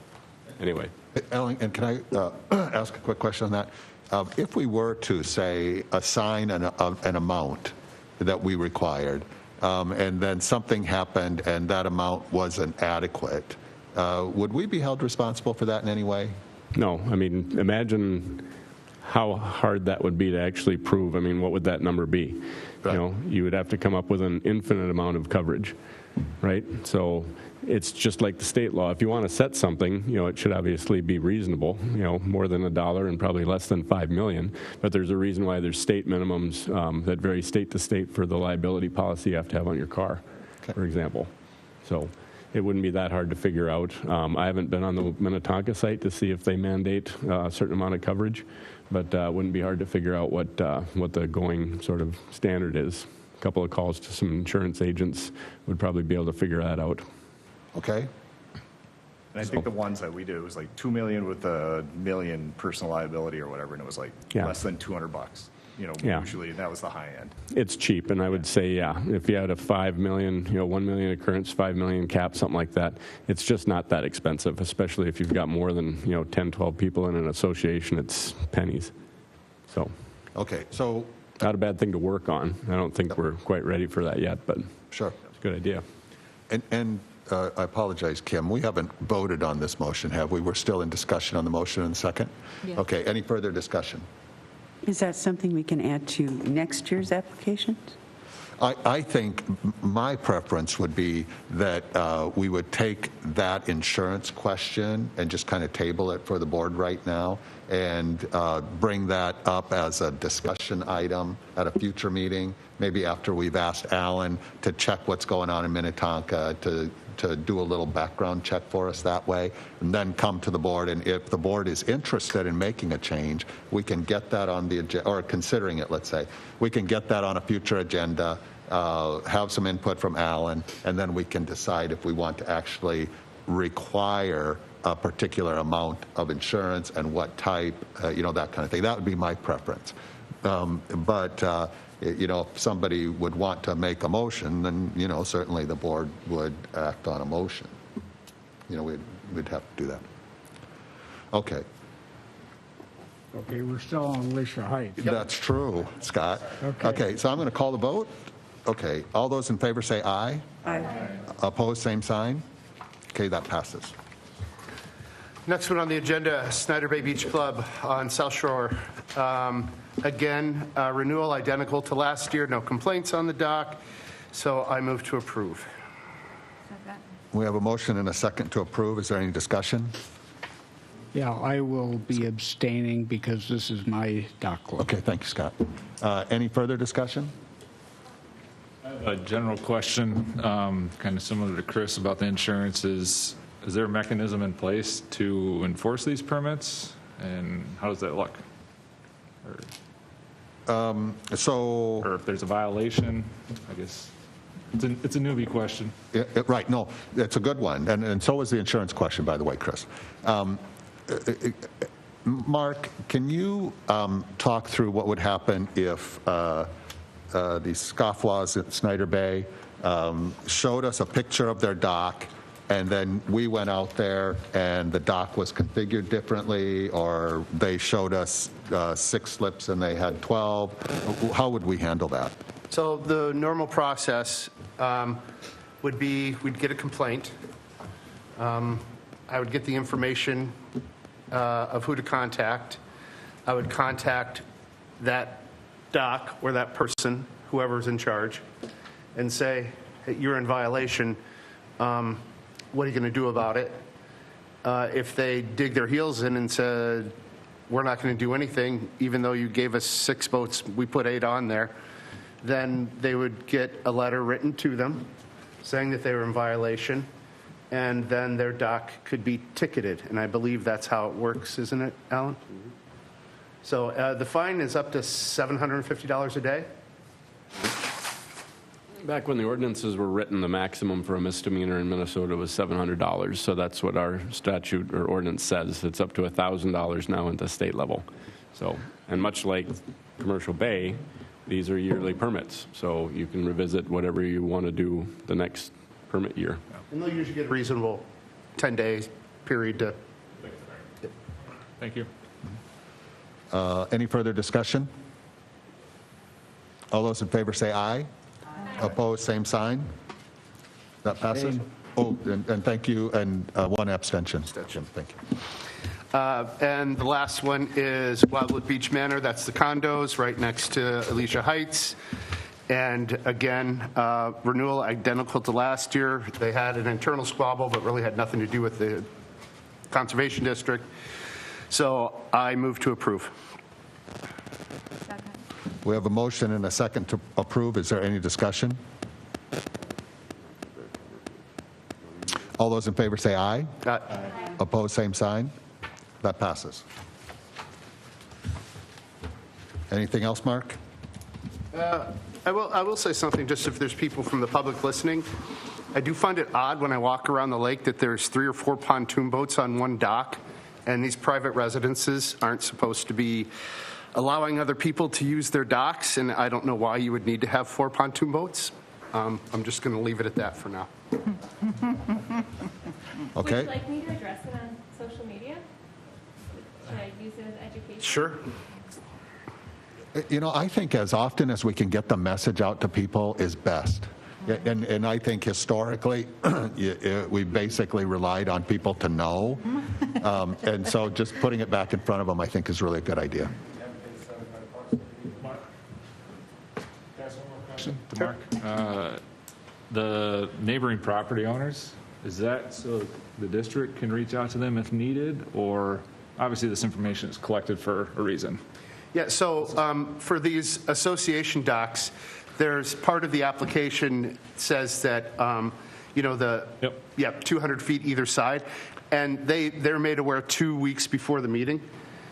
anyway. Ellen, and can I ask a quick question on that? If we were to, say, assign an amount that we required, and then something happened and that amount wasn't adequate, would we be held responsible for that in any way? No. I mean, imagine how hard that would be to actually prove. I mean, what would that number be? Right. You know, you would have to come up with an infinite amount of coverage, right? So it's just like the state law. If you want to set something, you know, it should obviously be reasonable, you know, more than $1 and probably less than $5 million. But there's a reason why there's state minimums that vary state to state for the liability policy you have to have on your car, for example. So it wouldn't be that hard to figure out. I haven't been on the Minnetonka site to see if they mandate a certain amount of coverage, but it wouldn't be hard to figure out what the going sort of standard is. A couple of calls to some insurance agents would probably be able to figure that out. Okay. And I think the ones that we did, it was like $2 million with $1 million personal liability or whatever, and it was like less than $200. You know, usually that was the high end. It's cheap, and I would say, yeah, if you had a $5 million, you know, $1 million occurrence, $5 million cap, something like that, it's just not that expensive, especially if you've got more than, you know, 10, 12 people in an association. It's pennies. So, Okay, so not a bad thing to work on. I don't think we're quite ready for that yet, but sure. it's a good idea. And I apologize, Kim, we haven't voted on this motion, have we? We're still in discussion on the motion in a second? Yes. Okay, any further discussion? Is that something we can add to next year's applications? I think my preference would be that we would take that insurance question and just kind of table it for the board right now and bring that up as a discussion item at a future meeting, maybe after we've asked Alan to check what's going on in Minnetonka, to do a little background check for us that way, and then come to the board. And if the board is interested in making a change, we can get that on the agenda, or considering it, let's say, we can get that on a future agenda, have some input from Alan, and then we can decide if we want to actually require a particular amount of insurance and what type, you know, that kind of thing. That would be my preference. But you know, if somebody would want to make a motion, then, you know, certainly the board would act on a motion. You know, we'd have to do that. Okay. Okay, we're still on Alicia Heights. That's true, Scott. Okay, so I'm going to call the vote. Okay, all those in favor say aye. Aye. Opposed, same sign. Okay, that passes. Next one on the agenda, Snyder Bay Beach Club on South Shore. Again, renewal identical to last year, no complaints on the dock, so I move to approve. We have a motion and a second to approve. Is there any discussion? Yeah, I will be abstaining because this is my dock club. Okay, thank you, Scott. Any further discussion? A general question, kind of similar to Chris about the insurance, is there a mechanism in place to enforce these permits, and how does that look? Or if there's a violation, I guess it's a newbie question. Right, no, it's a good one, and so is the insurance question, by the way, Chris. Mark, can you talk through what would happen if the scofflaws at Snyder Bay showed us a picture of their dock, and then we went out there and the dock was configured differently, or they showed us 6 slips and they had 12? How would we handle that? So the normal process would be we'd get a complaint. I would get the information of who to contact. I would contact that dock or that person, whoever's in charge, and say, hey, you're in violation. What are you going to do about it? if they dig their heels in and said, we're not going to do anything, even though you gave us 6 boats, we put 8 on there, then they would get a letter written to them saying that they were in violation, and then their dock could be ticketed. And I believe that's how it works, isn't it, Alan? So the fine is up to $750 a day? Back when the ordinances were written, the maximum for a misdemeanor in Minnesota was $700. So that's what our statute or ordinance says. It's up to $1,000 now at the state level. So, and much like Commercial Bay, these are yearly permits. So you can revisit whatever you want to do the next permit year. And they'll usually get a reasonable 10-day period to... Thank you. Any further discussion? All those in favor say aye. Opposed, same sign. That passes? Oh, and thank you, and 1 abstention. Jim, thank you. And the last one is Wildwood Beach Manor. That's the condos right next to Alicia Heights. And again, renewal identical to last year. They had an internal squabble, but really had nothing to do with the Conservation District. So I move to approve. We have a motion and a second to approve. Is there any discussion? All those in favor say aye. Aye. Opposed, same sign. That passes. Anything else, Mark? I will say something, just if there's people from the public listening. I do find it odd when I walk around the lake that there's 3 or 4 pontoon boats on one dock, and these private residences aren't supposed to be allowing other people to use their docks, and I don't know why you would need to have 4 pontoon boats. I'm just going to leave it at that for now. Okay. Would you like me to address it on social media? Should I use it as education? Sure. You know, I think as often as we can get the message out to people is best. Yeah, and I think historically, we basically relied on people to know. And so just putting it back in front of them, I think, is really a good idea. To Mark. The neighboring property owners, is that so the district can reach out to them if needed, or obviously this information is collected for a reason? Yeah, so for these association docks, there's part of the application says that, you know, 200 feet either side, and they're made aware 2 weeks before the meeting.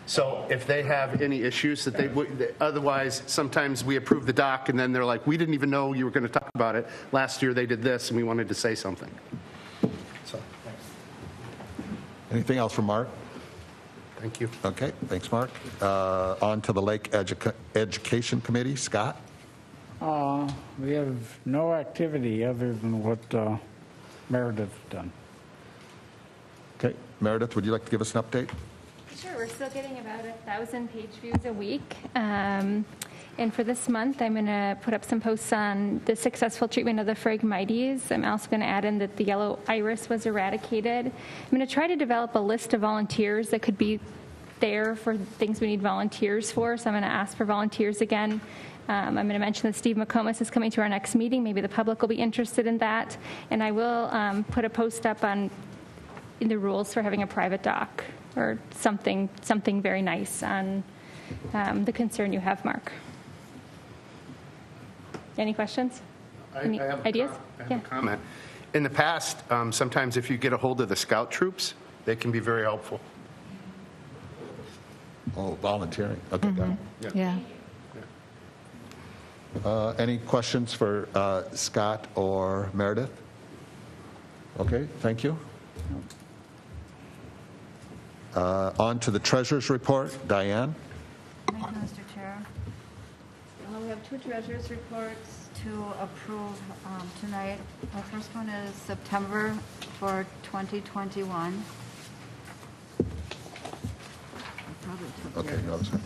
So if they have any issues that they would, otherwise, sometimes we approve the dock and then they're like, we didn't even know you were going to talk about it. Last year they did this and we wanted to say something. So, thanks. Anything else from Mark? Thank you. Okay, thanks, Mark. On to the Lake Education Committee. Scott? We have no activity other than what Meredith done. Okay, Meredith, would you like to give us an update? Sure, we're still getting about 1,000 page views a week. And for this month, I'm going to put up some posts on the successful treatment of the Phragmites. I'm also going to add in that the yellow iris was eradicated. I'm going to try to develop a list of volunteers that could be there for things we need volunteers for. So I'm going to ask for volunteers again. I'm going to mention that Steve McComas is coming to our next meeting. Maybe the public will be interested in that. And I will put a post up in the rules for having a private dock, or something very nice on the concern you have, Mark. Any questions? Any ideas? I have a comment. In the past, sometimes if you get a hold of the scout troops, they can be very helpful. Oh, volunteering. Okay, got it. Yeah. Any questions for Scott or Meredith? Okay, thank you. On to the treasurer's report. Diane? Thank you, Mr. Chair. We have 2 treasurer's reports to approve tonight. The first one is September for 2021. Okay, no, that's fine.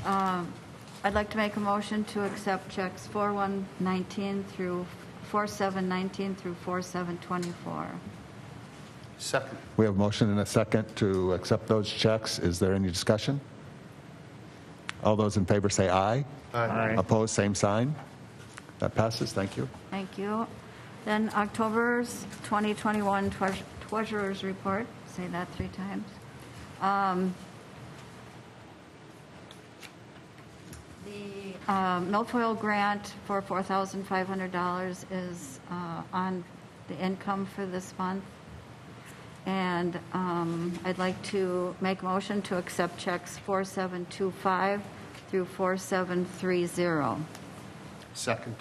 Yeah. I'd like to make a motion to accept checks 4119 through 4719 through 4724. Second. We have a motion and a second to accept those checks. Is there any discussion? All those in favor say aye. Aye. Opposed, same sign. That passes. Thank you. Thank you. Then October's 2021 treasurer's report, say that 3 times. The milfoil grant for $4,500 is on the income for this month. And I'd like to make a motion to accept checks 4725 through 4730. Second.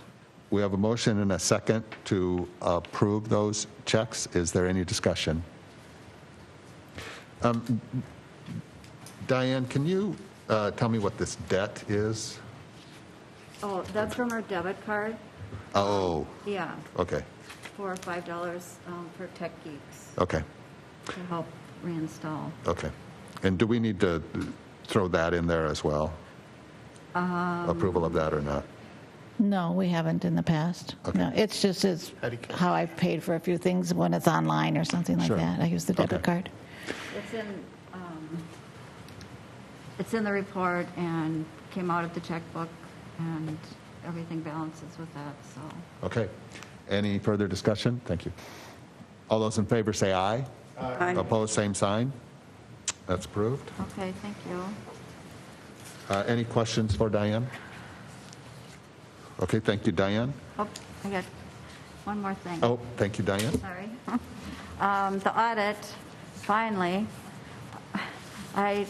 We have a motion and a second to approve those checks. Is there any discussion? Diane, can you tell me what this debt is? Oh, that's from our debit card? Oh, Yeah, okay, $4 or $5 for Tech Geeks okay, to help reinstall. okay. And do we need to throw that in there as well? Approval of that or not? No, we haven't in the past. Okay. No, it's just how I've paid for a few things when it's online or something like Sure. that. I use the debit Okay. card. It's in the report and came out of the checkbook, and everything balances with that, so. Okay. Any further discussion? Thank you. All those in favor say aye. Aye. Opposed, same sign. That's approved. Okay, thank you. Any questions for Diane? Okay, thank you, Diane. Oh, I got one more thing. Oh, thank you, Diane. Sorry. The audit, finally, I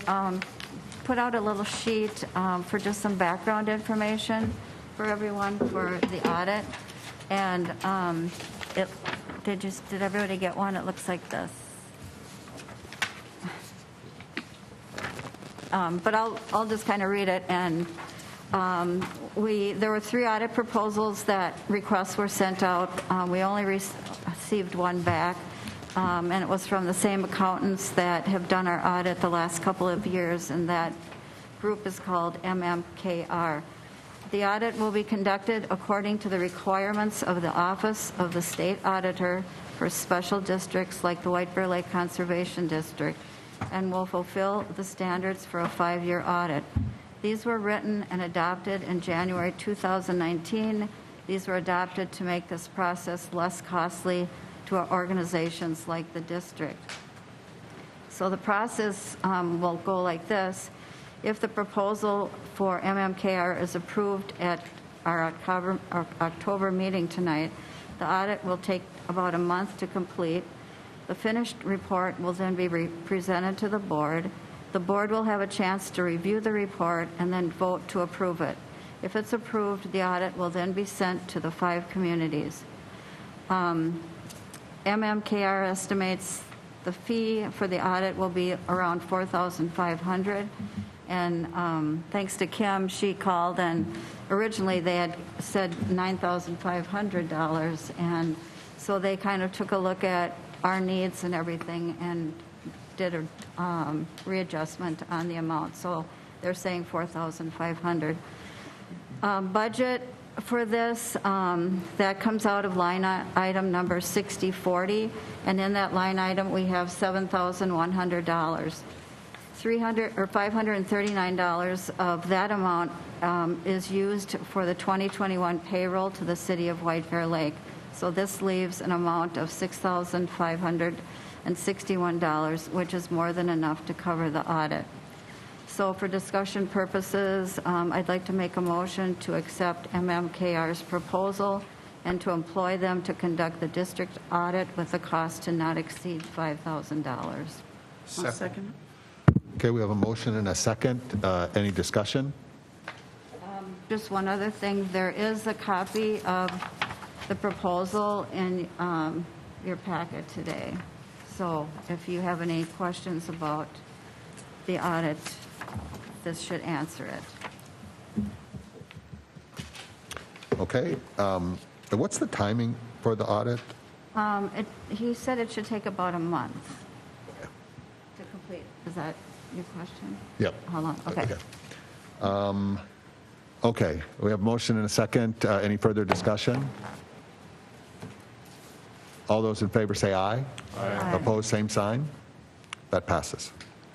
put out a little sheet for just some background information for everyone for the audit. And did everybody get one? It looks like this. But I'll just kind of read it. And there were 3 audit proposals that requests were sent out. We only received one back, and it was from the same accountants that have done our audit the last couple of years, and that group is called MMKR. The audit will be conducted according to the requirements of the Office of the State Auditor for special districts like the White Bear Lake Conservation District, and will fulfill the standards for a 5-year audit. These were written and adopted in January 2019. These were adopted to make this process less costly to our organizations like the district. So the process will go like this. If the proposal for MMKR is approved at our October meeting tonight, the audit will take about a month to complete. The finished report will then be presented to the board. The board will have a chance to review the report and then vote to approve it. If it's approved, the audit will then be sent to the 5 communities. MMKR estimates the fee for the audit will be around $4,500. And thanks to Kim, she called, and originally they had said $9,500. And so they kind of took a look at our needs and everything and did a readjustment on the amount. So they're saying $4,500. Budget for this, that comes out of line item number 6040, and in that line item we have $7,100. $539 of that amount is used for the 2021 payroll to the city of White Bear Lake. So this leaves an amount of $6,561, which is more than enough to cover the audit. So for discussion purposes, I'd like to make a motion to accept MMKR's proposal and to employ them to conduct the district audit with a cost to not exceed $5,000. Second. Okay, we have a motion and a second. Any discussion? Just one other thing, there is a copy of the proposal in your packet today. So if you have any questions about the audit, this should answer it. Okay. What's the timing for the audit? He said it should take about a month to complete. Is that your question? Yep. How long? Okay. Okay, we have a motion and a second. Any further discussion? All those in favor say aye. Aye. Opposed, same sign. That passes.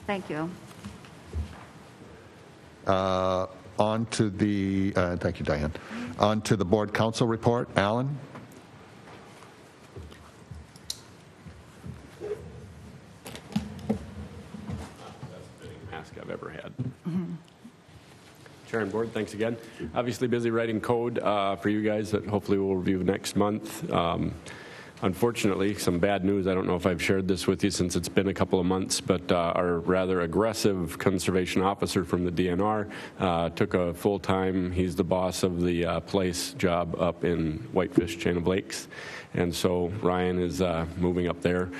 Thank you. On to the, thank you, Diane. On to the board council report. Alan? Chair and board, thanks again. Obviously busy writing code for you guys that hopefully we'll review next month. Unfortunately, some bad news. I don't know if I've shared this with you since it's been a couple of months, but our rather aggressive conservation officer from the DNR took a full-time, he's the boss of the place job up in Whitefish Chain of Lakes. And so Ryan is moving up there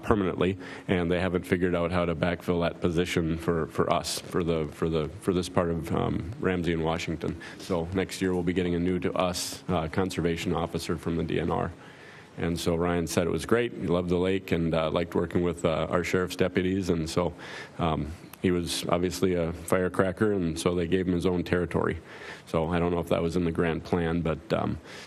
permanently, and they haven't figured out how to backfill that position for us, for this part of Ramsey and Washington. So next year we'll be getting a new to us conservation officer from the DNR. And so Ryan said it was great. He loved the lake and liked working with our sheriff's deputies. And so he was obviously a firecracker, and so they gave him his own territory. So I don't know if that was in the grand plan, but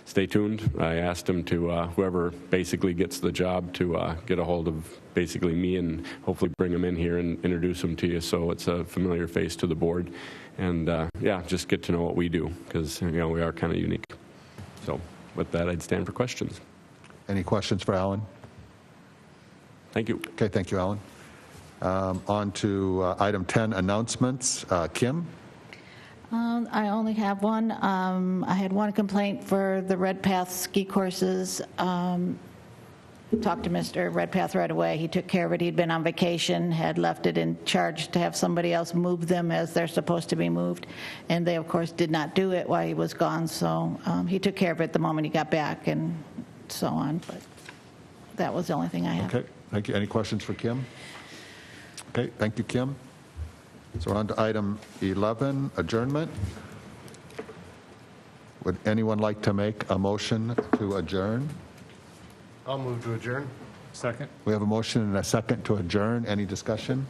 stay tuned. I asked him to, whoever basically gets the job, to get a hold of basically me and hopefully bring him in here and introduce him to you so it's a familiar face to the board. And yeah, just get to know what we do, because we are kind of unique. So with that, I'd stand for questions. Any questions for Alan? Thank you. Okay, thank you, Alan. On to item 10, announcements. Kim? I only have one. I had one complaint for the Redpath ski courses. Talked to Mr. Redpath right away. He took care of it. He'd been on vacation, had left it in charge to have somebody else move them as they're supposed to be moved. And they, of course, did not do it while he was gone. So he took care of it the moment he got back and so on. But that was the only thing I have. Okay, thank you. Any questions for Kim? Okay, thank you, Kim. So we're on to item 11, adjournment. Would anyone like to make a motion to adjourn? I'll move to adjourn. Second. We have a motion and a second to adjourn. Any discussion?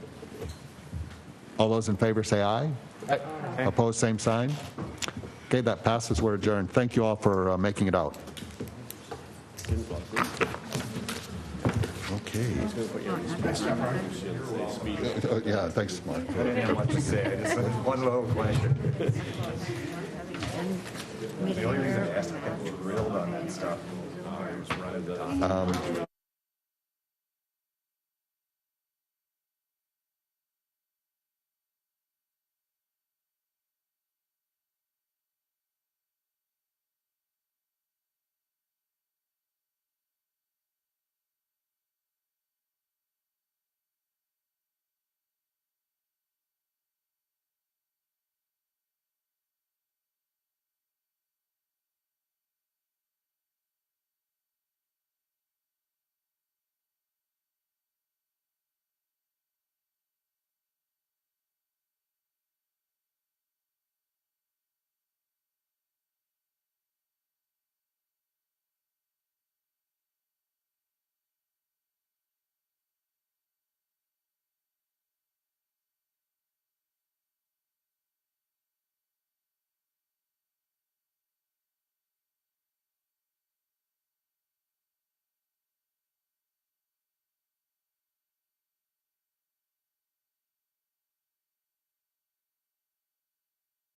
All those in favor say aye. Aye. Opposed, same sign. Okay, that passes. We're adjourned. Thank you all for making it out. Okay. Yeah, thanks, Mark. I didn't have much to say. I just had one little question. The only reason I asked, I got grilled on that stuff. I was running the